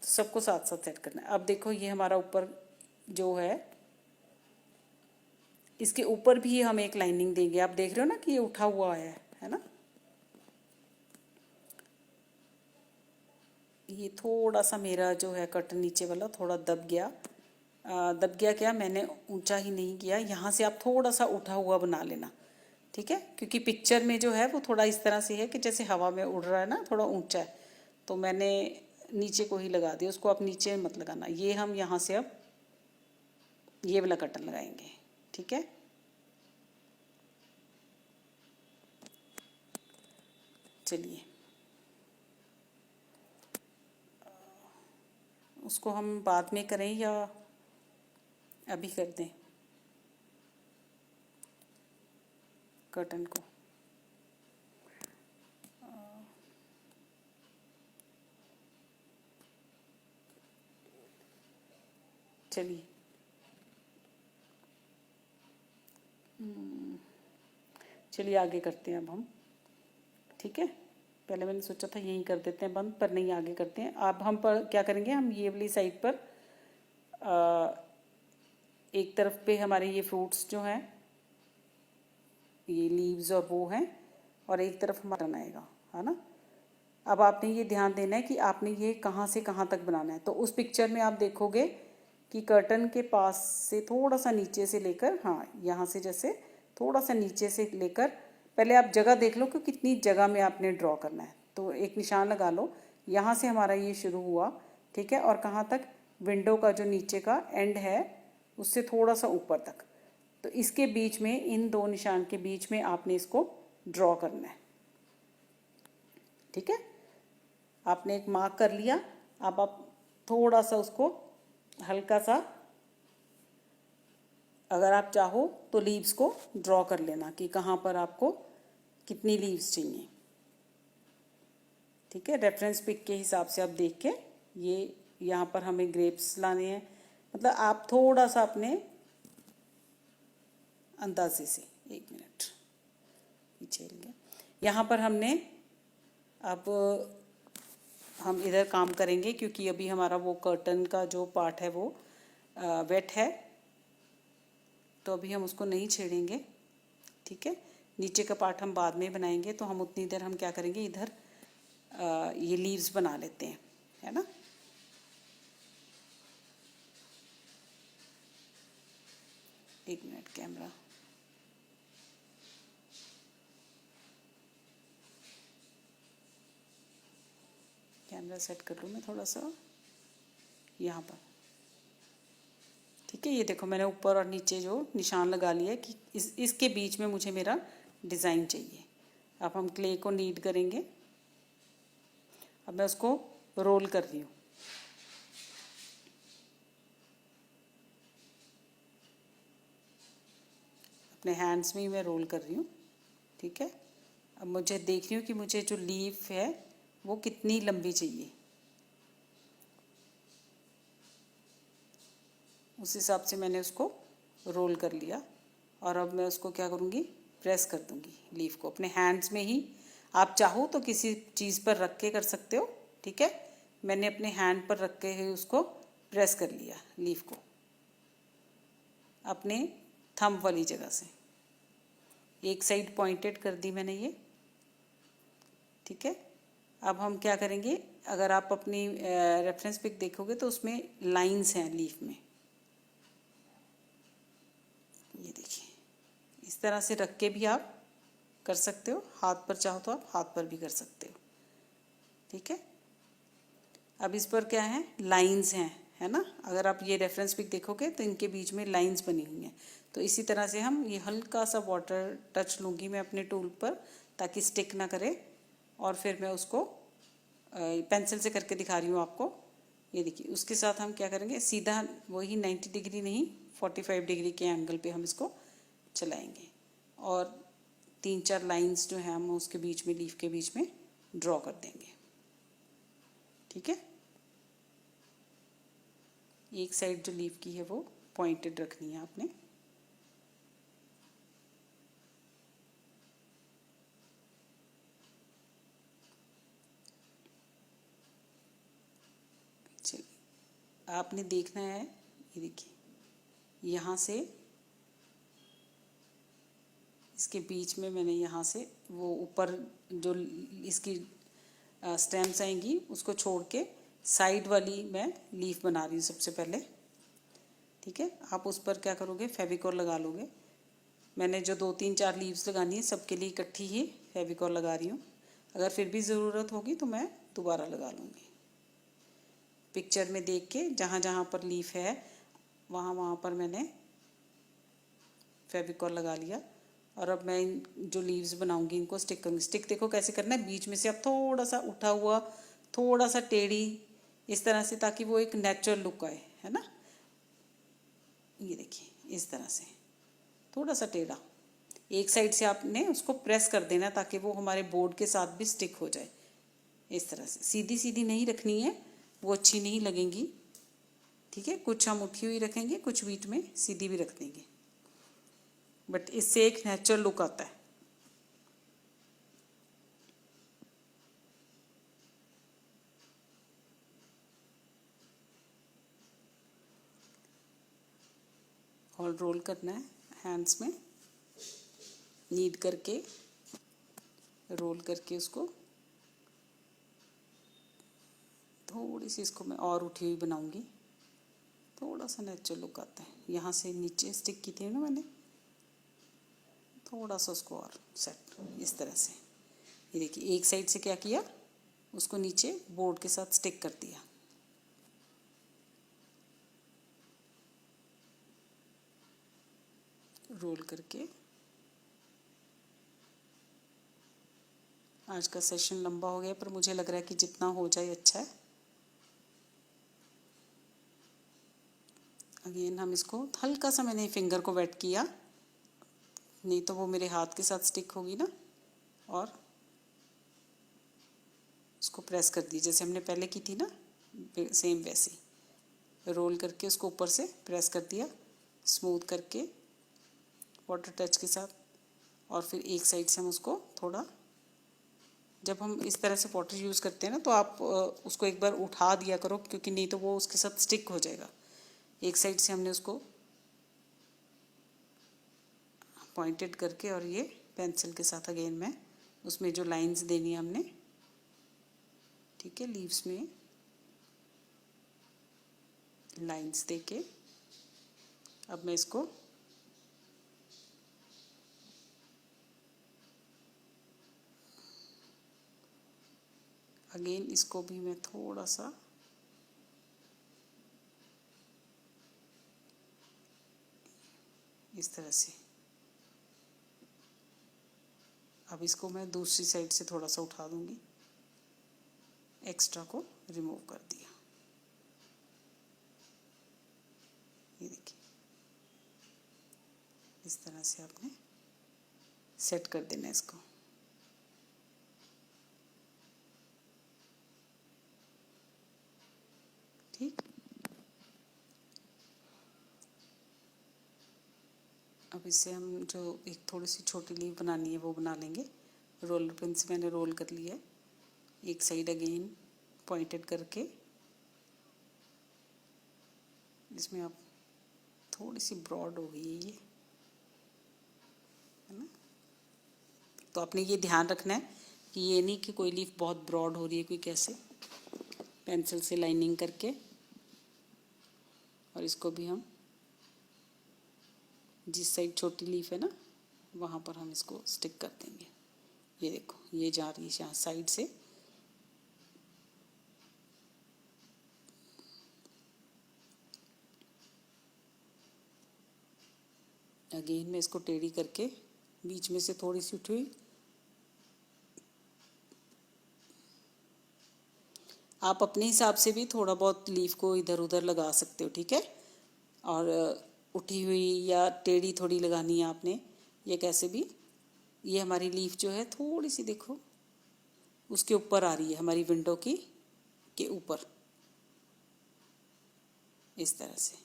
सबको साथ साथ सेट करना है। अब देखो ये हमारा ऊपर जो है, इसके ऊपर भी हम एक लाइनिंग देंगे। आप देख रहे हो ना कि ये उठा हुआ है ना। ये थोड़ा सा मेरा जो है कर्टन नीचे वाला थोड़ा दब गया। दब गया क्या, मैंने ऊंचा ही नहीं किया, यहाँ से आप थोड़ा सा उठा हुआ बना लेना, ठीक है। क्योंकि पिक्चर में जो है वो थोड़ा इस तरह से है कि जैसे हवा में उड़ रहा है ना, थोड़ा ऊंचा है, तो मैंने नीचे को ही लगा दिया। उसको आप नीचे मत लगाना। ये हम यहाँ से अब ये वाला कर्टन लगाएंगे, ठीक है। चलिए उसको हम बाद में करें या अभी कर दें कर्टन को। चलिए चलिए आगे करते हैं अब हम, ठीक है। पहले मैंने सोचा था यहीं कर देते हैं बंद, पर नहीं, आगे करते हैं। अब हम पर क्या करेंगे, हम ये वाली साइड पर एक तरफ पे हमारे ये फ्रूट्स जो हैं, ये लीव्स और वो हैं, और एक तरफ हमारा आएगा, है ना। अब आपने ये ध्यान देना है कि आपने ये कहाँ से कहाँ तक बनाना है। तो उस पिक्चर में आप देखोगे कि कर्टन के पास से थोड़ा सा नीचे से लेकर, हाँ यहाँ से जैसे थोड़ा सा नीचे से लेकर, पहले आप जगह देख लो कि कितनी जगह में आपने ड्रॉ करना है। तो एक निशान लगा लो, यहाँ से हमारा ये शुरू हुआ, ठीक है, और कहाँ तक, विंडो का जो नीचे का एंड है उससे थोड़ा सा ऊपर तक। तो इसके बीच में, इन दो निशान के बीच में आपने इसको ड्रॉ करना है, ठीक है। आपने एक मार्क कर लिया। अब आप थोड़ा सा उसको हल्का सा, अगर आप चाहो तो लीव्स को ड्रॉ कर लेना कि कहाँ पर आपको कितनी लीव्स चाहिए, ठीक है। रेफरेंस पिक के हिसाब से आप देख के, ये यहाँ पर हमें ग्रेप्स लाने हैं, मतलब आप थोड़ा सा अपने अंदाजे से, एक मिनट पीछे हिल गया। यहाँ पर हमने, अब हम इधर काम करेंगे क्योंकि अभी हमारा वो कर्टन का जो पार्ट है वो वेट है, तो अभी हम उसको नहीं छेड़ेंगे, ठीक है। नीचे का पार्ट हम बाद में बनाएंगे। तो हम उतनी देर हम क्या करेंगे, इधर ये लीव्स बना लेते हैं, है ना। एक मिनट, कैमरा सेट कर लूँ मैं थोड़ा सा यहाँ पर, ठीक है। ये देखो मैंने ऊपर और नीचे जो निशान लगा लिया कि इसके बीच में मुझे मेरा डिज़ाइन चाहिए। अब हम क्ले को नीड करेंगे। अब मैं उसको रोल कर रही हूँ। अपने हैंड्स में ही मैं रोल कर रही हूँ, ठीक है। अब मुझे देख रही हूँ कि मुझे जो लीफ है वो कितनी लंबी चाहिए, उस हिसाब से मैंने उसको रोल कर लिया। और अब मैं उसको क्या करूँगी, प्रेस कर दूँगी लीफ को अपने हैंड्स में ही। आप चाहो तो किसी चीज़ पर रख के कर सकते हो, ठीक है। मैंने अपने हैंड पर रख के ही उसको प्रेस कर लिया लीफ को अपने थंब वाली जगह से। एक साइड पॉइंटेड कर दी मैंने ये, ठीक है। अब हम क्या करेंगे, अगर आप अपनी रेफरेंस पिक देखोगे तो उसमें लाइंस हैं लीफ में, ये देखिए। इस तरह से रख के भी आप कर सकते हो, हाथ पर चाहो तो आप हाथ पर भी कर सकते हो, ठीक है। अब इस पर क्या है, लाइंस हैं, है ना। अगर आप ये रेफरेंस पिक देखोगे तो इनके बीच में लाइंस बनी हुई हैं। तो इसी तरह से हम ये हल्का सा वाटर टच लूँगी मैं अपने टूल पर, ताकि स्टिक ना करे। और फिर मैं उसको पेंसिल से करके दिखा रही हूँ आपको। ये देखिए, उसके साथ हम क्या करेंगे, सीधा वही 90 डिग्री नहीं 45 डिग्री के एंगल पे हम इसको चलाएंगे। और 3-4 लाइंस जो है हम उसके बीच में, लीफ के बीच में ड्रॉ कर देंगे, ठीक है। एक साइड जो लीफ की है वो पॉइंटेड रखनी है आपने। चलिए, आपने देखना है, ये देखिए यहाँ से इसके बीच में मैंने यहाँ से वो ऊपर जो इसकी स्टेम्स आएंगी उसको छोड़ के साइड वाली मैं लीफ बना रही हूँ सबसे पहले, ठीक है। आप उस पर क्या करोगे, फेविकॉल लगा लोगे। मैंने जो 2-3-4 लीव्स लगानी है सबके लिए इकट्ठी ही फेविकॉल लगा रही हूँ। अगर फिर भी ज़रूरत होगी तो मैं दोबारा लगा लूँगी। पिक्चर में देख के जहाँ जहाँ पर लीफ है वहाँ वहाँ पर मैंने फेविकॉल लगा लिया। और अब मैं जो लीव्स बनाऊंगी इनको स्टिक करूँगी। स्टिक देखो कैसे करना है, बीच में से आप थोड़ा सा उठा हुआ, थोड़ा सा टेढ़ी, इस तरह से, ताकि वो एक नेचुरल लुक आए, है ना। ये देखिए इस तरह से थोड़ा सा टेढ़ा, एक साइड से आपने उसको प्रेस कर देना ताकि वो हमारे बोर्ड के साथ भी स्टिक हो जाए। इस तरह से सीधी सीधी नहीं रखनी है, वो अच्छी नहीं लगेंगी, ठीक है। कुछ हम उठी हुई रखेंगे, कुछ बीच में सीधी भी रख देंगे, बट इससे एक नेचुरल लुक आता है। और रोल करना है हैंड्स में, नीड करके रोल करके उसको थोड़ी सी, इसको मैं और उठी हुई बनाऊंगी, थोड़ा सा नेचुरल लुक आता है। यहाँ से नीचे स्टिक की थी ना मैंने, थोड़ा सा उसको और सेट इस तरह से। ये देखिए एक साइड से क्या किया, उसको नीचे बोर्ड के साथ स्टिक कर दिया। रोल करके। आज का सेशन लंबा हो गया पर मुझे लग रहा है कि जितना हो जाए अच्छा है। अगेन हम इसको हल्का सा, मैंने फिंगर को वेट किया, नहीं तो वो मेरे हाथ के साथ स्टिक होगी ना। और उसको प्रेस कर दी जैसे हमने पहले की थी ना, सेम वैसे रोल करके उसको ऊपर से प्रेस कर दिया स्मूथ करके वाटर टच के साथ। और फिर एक साइड से हम उसको थोड़ा, जब हम इस तरह से वाटर यूज़ करते हैं ना तो आप उसको एक बार उठा दिया करो, क्योंकि नहीं तो वो उसके साथ स्टिक हो जाएगा। एक साइड से हमने उसको पॉइंटेड करके, और ये पेंसिल के साथ अगेन मैं उसमें जो लाइंस देनी है हमने, ठीक है, लीव्स में लाइंस देके अब मैं इसको अगेन, इसको भी मैं थोड़ा सा इस तरह से अब इसको मैं दूसरी साइड से थोड़ा सा उठा दूंगी, एक्स्ट्रा को रिमूव कर दिया। ये देखिए, इस तरह से आपने सेट कर देना इसको। ठीक, अब इससे हम जो एक थोड़ी सी छोटी लीफ बनानी है वो बना लेंगे। रोलर पिन से मैंने रोल कर लिया है, एक साइड अगेन पॉइंटेड करके इसमें आप थोड़ी सी ब्रॉड हो गई है ना। तो आपने ये ध्यान रखना है कि ये नहीं कि कोई लीफ बहुत ब्रॉड हो रही है, कोई कैसे, पेंसिल से लाइनिंग करके, और इसको भी हम जिस साइड छोटी लीफ है ना वहाँ पर हम इसको स्टिक कर देंगे। ये देखो, ये जा रही है यहाँ साइड से, अगेन मैं इसको टेढ़ी करके बीच में से थोड़ी सी उठी हुई, आप अपने हिसाब से भी थोड़ा बहुत लीफ को इधर उधर लगा सकते हो, ठीक है। और उठी हुई या टेढ़ी थोड़ी लगानी है आपने, ये कैसे भी। ये हमारी लीफ जो है थोड़ी सी देखो उसके ऊपर आ रही है, हमारी विंडो की के ऊपर, इस तरह से।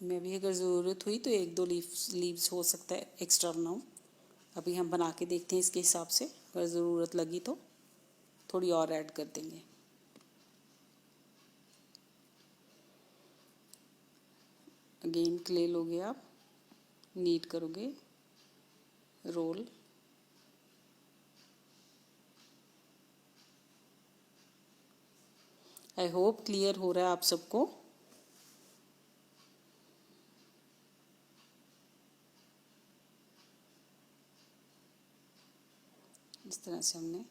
मैं भी अगर ज़रूरत हुई तो एक दो लीव्स हो सकता है एक्स्ट्रा बनाऊँ। अभी हम बना के देखते हैं इसके हिसाब से, अगर ज़रूरत लगी तो थोड़ी और ऐड कर देंगे। अगेन क्ले लोगे आप, नीट करोगे, रोल, आई होप क्लियर हो रहा है आप सबको। इस तरह से हमने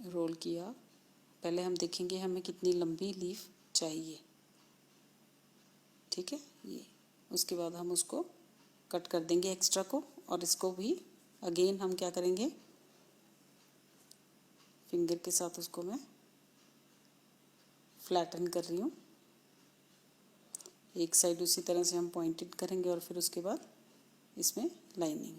रोल किया। पहले हम देखेंगे हमें कितनी लंबी लीफ चाहिए, ठीक है। ये उसके बाद हम उसको कट कर देंगे एक्स्ट्रा को, और इसको भी अगेन हम क्या करेंगे, फिंगर के साथ उसको मैं फ्लैटन कर रही हूँ। एक साइड उसी तरह से हम पॉइंटेड करेंगे और फिर उसके बाद इसमें लाइनिंग।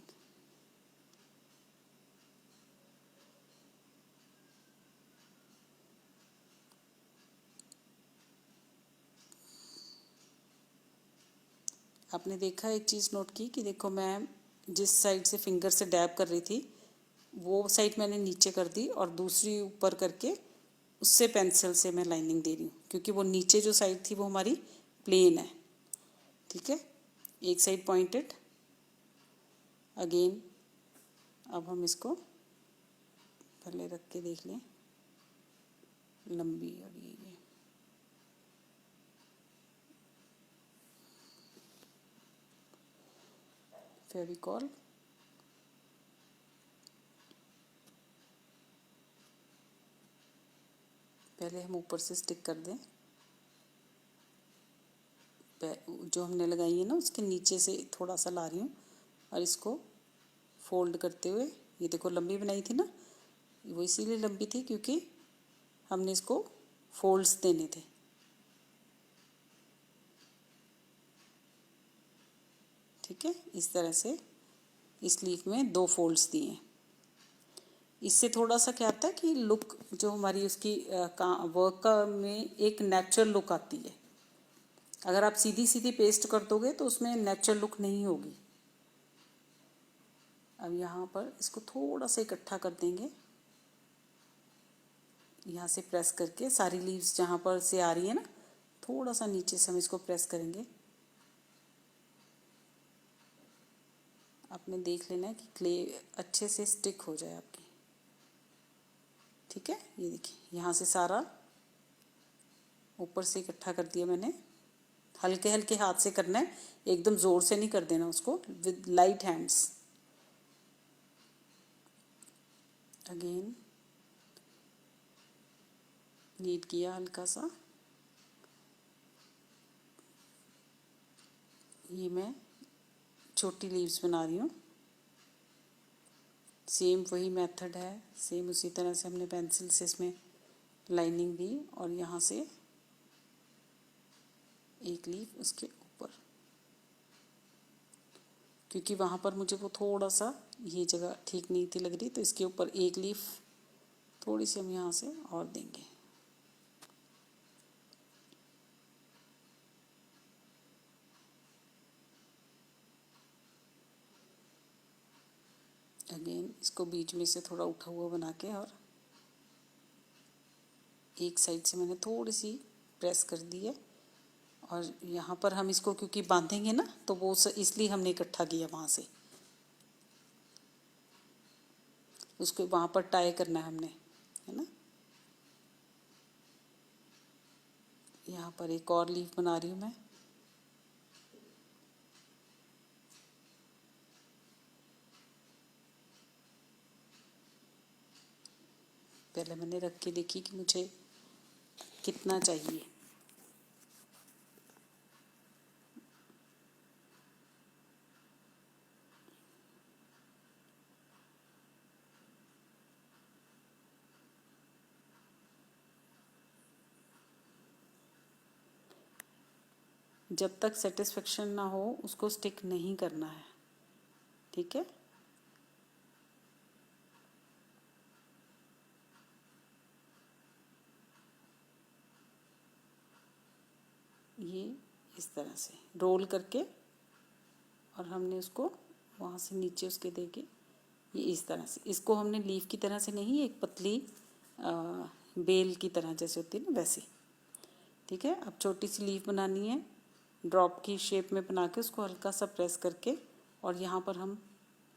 आपने देखा, एक चीज़ नोट की कि देखो मैं जिस साइड से फिंगर से डैब कर रही थी वो साइड मैंने नीचे कर दी और दूसरी ऊपर करके उससे पेंसिल से मैं लाइनिंग दे रही हूँ, क्योंकि वो नीचे जो साइड थी वो हमारी प्लेन है, ठीक है। एक साइड पॉइंटेड, अगेन अब हम इसको पहले रख के देख लें लंबी, और ये फेविकॉल, पहले हम ऊपर से स्टिक कर दें, जो हमने लगाई है ना उसके नीचे से थोड़ा सा ला रही हूँ और इसको फोल्ड करते हुए, ये देखो लंबी बनाई थी ना, वो इसीलिए लंबी थी क्योंकि हमने इसको फोल्ड्स देने थे, ठीक है। इस तरह से इस लीफ में 2 फोल्ड्स दिए। इससे थोड़ा सा क्या आता है कि लुक जो हमारी उसकी वर्क का में एक नेचुरल लुक आती है। अगर आप सीधी सीधी पेस्ट कर दोगे तो उसमें नेचुरल लुक नहीं होगी। अब यहाँ पर इसको थोड़ा सा इकट्ठा कर देंगे, यहाँ से प्रेस करके सारी लीव्स जहाँ पर से आ रही है ना, थोड़ा सा नीचे से हम इसको प्रेस करेंगे। आपने देख लेना है कि क्ले अच्छे से स्टिक हो जाए आपकी, ठीक है। ये देखिए यहाँ से सारा ऊपर से इकट्ठा कर दिया मैंने, हल्के हल्के हाथ से करना है, एकदम ज़ोर से नहीं कर देना उसको, with light hands. Again neat किया हल्का सा। ये मैं छोटी लीव्स बना रही हूँ। सेम वही मेथड है, सेम उसी तरह से हमने पेंसिल से इसमें लाइनिंग दी और यहाँ से एक लीफ उसके ऊपर, क्योंकि वहाँ पर मुझे वो थोड़ा सा ये जगह ठीक नहीं थी लग रही, तो इसके ऊपर एक लीफ थोड़ी सी हम यहाँ से और देंगे। अगेन इसको बीच में से थोड़ा उठा हुआ बना के और एक साइड से मैंने थोड़ी सी प्रेस कर दी है, और यहाँ पर हम इसको क्योंकि बांधेंगे ना, तो वो इसलिए हमने इकट्ठा किया वहाँ से, उसको वहाँ पर टाई करना है हमने, है ना। यहाँ पर एक और लीफ बना रही हूँ मैं। पहले मैंने रख के देखी कि मुझे कितना चाहिए। जब तक सेटिस्फेक्शन ना हो उसको स्टिक नहीं करना है, ठीक है। ये इस तरह से रोल करके और हमने उसको वहाँ से नीचे उसके देके ये इस तरह से, इसको हमने लीफ की तरह से नहीं, एक पतली बेल की तरह जैसे होती है ना वैसे, ठीक है। अब छोटी सी लीफ बनानी है, ड्रॉप की शेप में बना के उसको हल्का सा प्रेस करके और यहाँ पर हम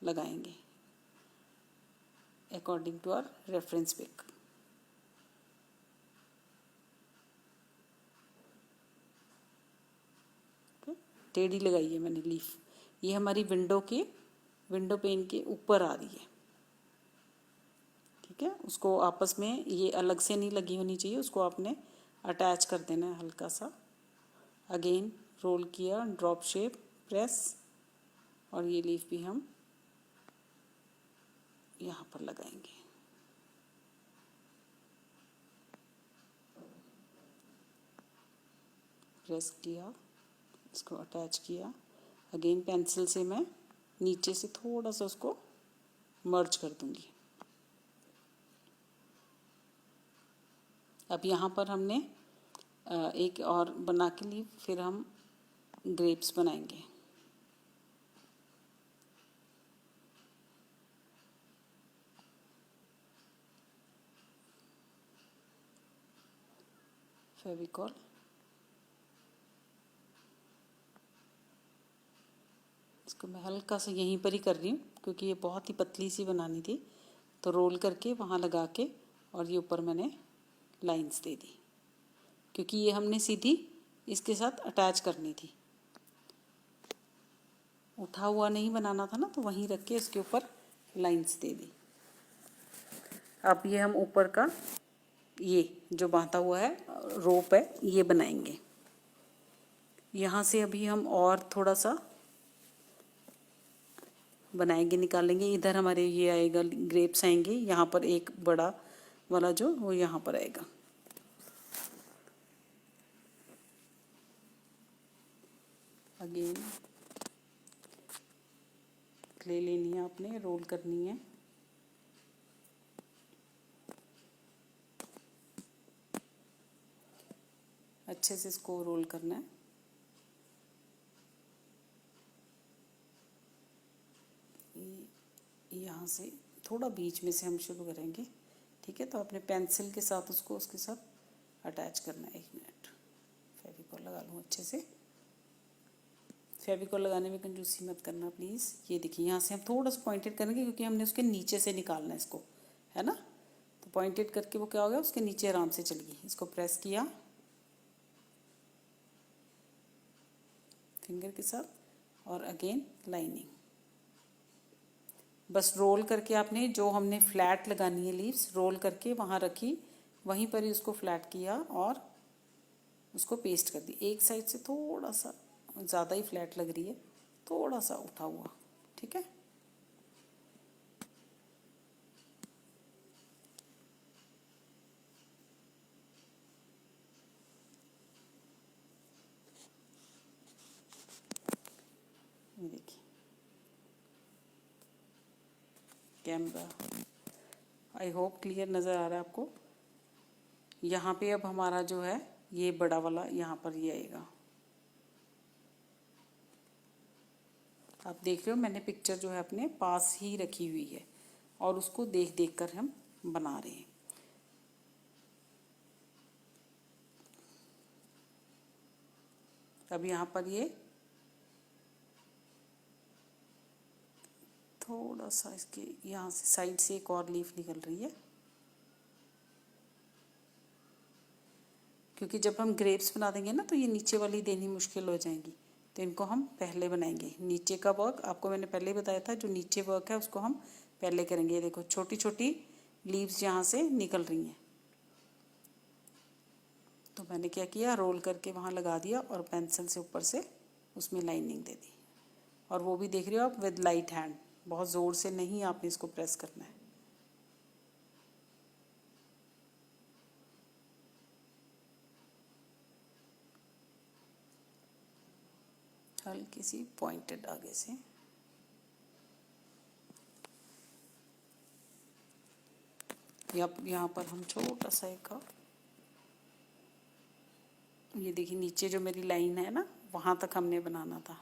लगाएंगे according to our reference pic. टेढ़ी लगाई है मैंने लीफ, ये हमारी विंडो पेन के ऊपर आ रही है, ठीक है। उसको आपस में ये अलग से नहीं लगी होनी चाहिए, उसको आपने अटैच कर देना है हल्का सा। अगेन रोल किया, ड्रॉप शेप, प्रेस, और ये लीफ भी हम यहाँ पर लगाएंगे। प्रेस किया, इसको अटैच किया। अगेन पेंसिल से मैं नीचे से थोड़ा सा उसको मर्ज कर दूंगी। अब यहाँ पर हमने एक और बना के ली, फिर हम ग्रेप्स बनाएंगे। फेविकॉल, इसको मैं हल्का सा यहीं पर ही कर रही हूँ क्योंकि ये बहुत ही पतली सी बनानी थी, तो रोल करके वहाँ लगा के और ये ऊपर मैंने लाइंस दे दी, क्योंकि ये हमने सीधी इसके साथ अटैच करनी थी, उठा हुआ नहीं बनाना था ना, तो वहीं रख के इसके ऊपर लाइंस दे दी। अब ये हम ऊपर का ये जो बांधा हुआ है रोप है ये बनाएंगे। यहाँ से अभी हम और थोड़ा सा बनाएंगे, निकालेंगे। इधर हमारे ये आएगा, ग्रेप्स आएंगे, यहाँ पर एक बड़ा वाला जो वो यहाँ पर आएगा। अगेन क्ले लेनी है आपने, रोल करनी है। अच्छे से इसको रोल करना है। यहाँ से थोड़ा बीच में से हम शुरू करेंगे, ठीक है। तो अपने पेंसिल के साथ उसको उसके साथ अटैच करना है। 1 मिनट, फेविकॉल लगा लूँ अच्छे से। फेविकॉल लगाने में कंजूसी मत करना प्लीज़। ये देखिए यहाँ से हम थोड़ा सा पॉइंटेड करेंगे क्योंकि हमने उसके नीचे से निकालना है इसको, है ना। तो पॉइंटेड करके वो क्या हो गया, उसके नीचे आराम से चली गई। इसको प्रेस किया फिंगर के साथ और अगेन लाइनिंग। बस रोल करके आपने जो हमने फ्लैट लगानी है लीव्स, रोल करके वहाँ रखी, वहीं पर ही उसको फ्लैट किया और उसको पेस्ट कर दी। एक साइड से थोड़ा सा ज़्यादा ही फ्लैट लग रही है, थोड़ा सा उठा हुआ, ठीक है। ये देखिए कैमरा, आई होप क्लियर नज़र आ रहा है आपको। यहाँ पे अब हमारा जो है ये बड़ा वाला यहाँ पर ये आएगा। आप देख रहे हो मैंने पिक्चर जो है अपने पास ही रखी हुई है और उसको देख देख कर हम बना रहे हैं। अब यहाँ पर ये थोड़ा सा इसके यहाँ से साइड से एक और लीफ निकल रही है, क्योंकि जब हम ग्रेप्स बना देंगे ना तो ये नीचे वाली देनी मुश्किल हो जाएंगी, तो इनको हम पहले बनाएंगे। नीचे का वर्क आपको मैंने पहले ही बताया था, जो नीचे वर्क है उसको हम पहले करेंगे। ये देखो छोटी छोटी लीव्स यहाँ से निकल रही हैं, तो मैंने क्या किया, रोल करके वहाँ लगा दिया और पेंसिल से ऊपर से उसमें लाइनिंग दे दी। और वो भी देख रहे हो आप विद लाइट हैंड, बहुत ज़ोर से नहीं आपने इसको प्रेस करना है। हल्की सी पॉइंटेड आगे से, यहाँ पर हम छोटा सा एक, ये देखिए नीचे जो मेरी लाइन है ना वहाँ तक हमने बनाना था।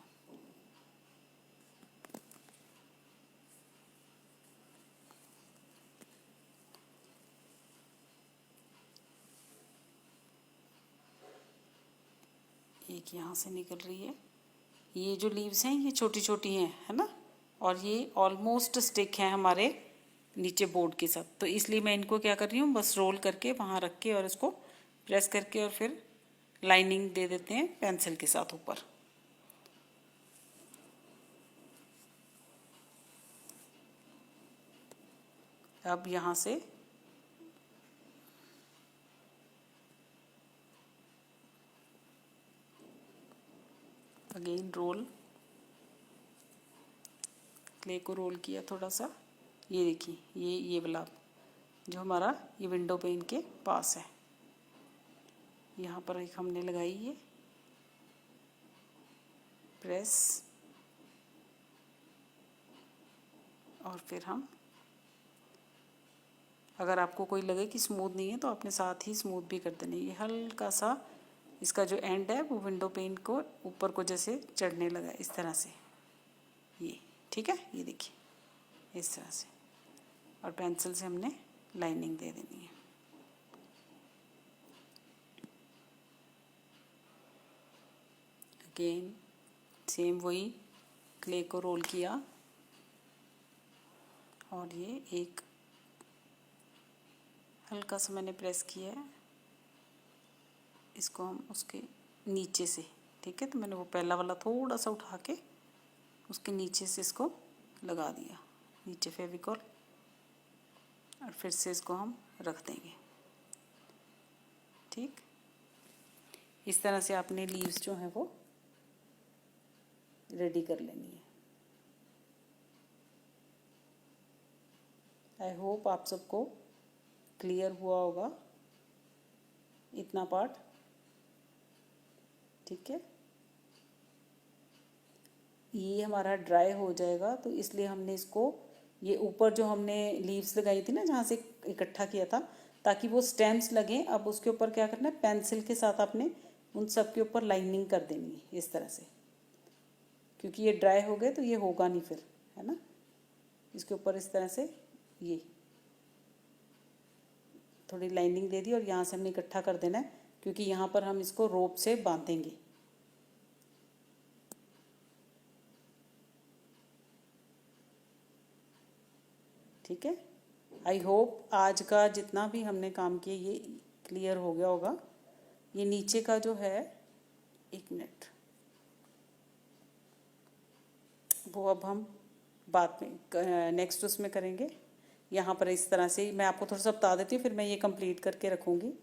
एक यहाँ से निकल रही है, ये जो लीव्स हैं ये छोटी छोटी हैं, है ना, और ये ऑलमोस्ट स्टिक हैं हमारे नीचे बोर्ड के साथ, तो इसलिए मैं इनको क्या कर रही हूँ, बस रोल करके वहाँ रख के और इसको प्रेस करके और फिर लाइनिंग दे देते हैं पेंसिल के साथ ऊपर। अब यहाँ से अगेन रोल, क्ले को रोल किया थोड़ा सा। ये देखिए ये वाला जो हमारा ये विंडो पेन के पास है, यहाँ पर एक हमने लगाई है प्रेस, और फिर हम, अगर आपको कोई लगे कि स्मूथ नहीं है तो आपने साथ ही स्मूथ भी कर देना। ये हल्का सा इसका जो एंड है वो विंडो पेन को ऊपर को जैसे चढ़ने लगा इस तरह से, ये ठीक है। ये देखिए इस तरह से, और पेंसिल से हमने लाइनिंग दे देनी है। अगेन सेम वही, क्ले को रोल किया और ये एक हल्का सा मैंने प्रेस किया है, इसको हम उसके नीचे से, ठीक है, तो मैंने वो पहला वाला थोड़ा सा उठा के उसके नीचे से इसको लगा दिया, नीचे फेविकॉल, और फिर से इसको हम रख देंगे। ठीक, इस तरह से आपने लीव्स जो हैं वो रेडी कर लेनी है। आई होप आप सबको क्लियर हुआ होगा इतना पार्ट, ठीक है। ये हमारा ड्राई हो जाएगा तो इसलिए हमने इसको, ये ऊपर जो हमने लीव्स लगाई थी ना जहाँ से इकट्ठा किया था, ताकि वो स्टेम्स लगें, अब उसके ऊपर क्या करना है, पेंसिल के साथ आपने उन सब के ऊपर लाइनिंग कर देनी है इस तरह से, क्योंकि ये ड्राई हो गए तो ये होगा नहीं फिर, है ना। इसके ऊपर इस तरह से ये थोड़ी लाइनिंग दे दी और यहाँ से हमने इकट्ठा कर देना है, क्योंकि यहाँ पर हम इसको रोप से बांधेंगे। ठीक है, आई होप आज का जितना भी हमने काम किया ये क्लियर हो गया होगा। ये नीचे का जो है, एक मिनट, वो अब हम बाद में नेक्स्ट उसमें करेंगे। यहाँ पर इस तरह से मैं आपको थोड़ा सा बता देती हूँ, फिर मैं ये कंप्लीट करके रखूँगी।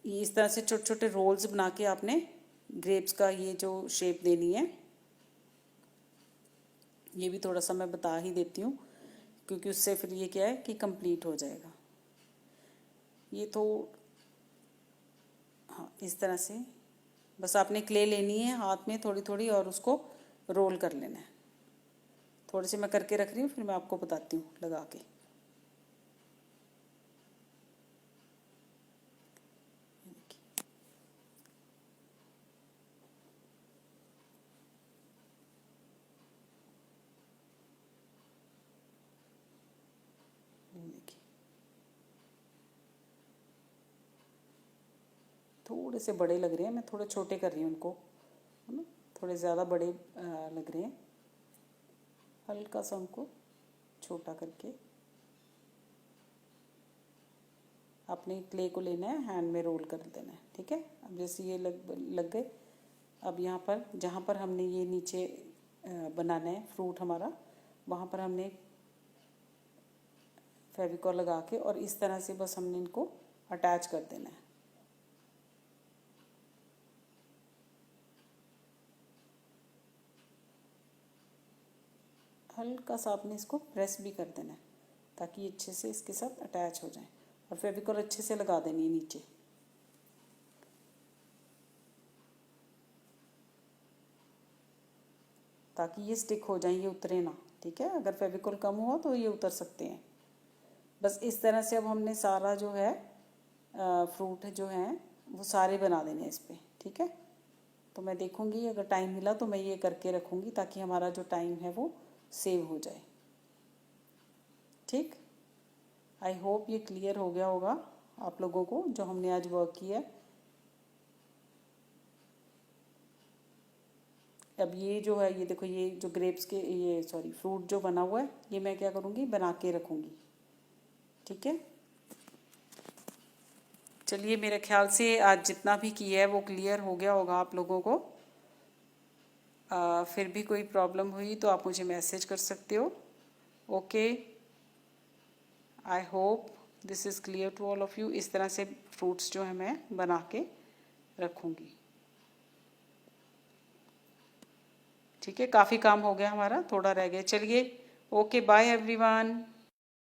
ये इस तरह से छोटे छोटे रोल्स बना के आपने ग्रेप्स का ये जो शेप देनी है, ये भी थोड़ा सा मैं बता ही देती हूँ क्योंकि उससे फिर ये क्या है कि कंप्लीट हो जाएगा। ये तो हाँ, इस तरह से बस आपने क्ले लेनी है हाथ में थोड़ी थोड़ी और उसको रोल कर लेना है। थोड़ी सी मैं करके रख रही हूँ, फिर मैं आपको बताती हूँ लगा के। देखिए थोड़े से बड़े लग रहे हैं, मैं थोड़े छोटे कर रही हूँ उनको, है ना। थोड़े ज़्यादा बड़े लग रहे हैं, हल्का सा उनको छोटा करके अपने क्ले को लेना है, हैंड में रोल कर देना है। ठीक है, अब जैसे ये लग गए, अब यहाँ पर जहाँ पर हमने ये नीचे बनाना है फ्रूट हमारा, वहाँ पर हमने फेविकॉल लगा के और इस तरह से बस हमने इनको अटैच कर देना है। हल्का सा आपने इसको प्रेस भी कर देना है ताकि ये अच्छे से इसके साथ अटैच हो जाए, और फेविकॉल अच्छे से लगा देनी है नीचे। ताकि ये स्टिक हो जाए, ये उतरे ना। ठीक है, अगर फेविकॉल कम हुआ तो ये उतर सकते हैं। बस इस तरह से अब हमने सारा जो है फ्रूट जो हैं वो सारे बना देने हैं इस पर। ठीक है, तो मैं देखूँगी अगर टाइम मिला तो मैं ये करके रखूँगी ताकि हमारा जो टाइम है वो सेव हो जाए। ठीक, आई होप ये क्लियर हो गया होगा आप लोगों को जो हमने आज वर्क किया। अब ये जो है, ये देखो, ये जो ग्रेप्स के ये सॉरी फ्रूट जो बना हुआ है, ये मैं क्या करूँगी बना के रखूँगी। ठीक है, चलिए मेरे ख्याल से आज जितना भी किया है वो क्लियर हो गया होगा आप लोगों को। फिर भी कोई प्रॉब्लम हुई तो आप मुझे मैसेज कर सकते हो। Okay, I hope this is clear to all of you. इस तरह से फ्रूट्स जो है मैं बना के रखूँगी। ठीक है, काफ़ी काम हो गया हमारा, थोड़ा रह गया। चलिए, ओके, बाय एवरीवन।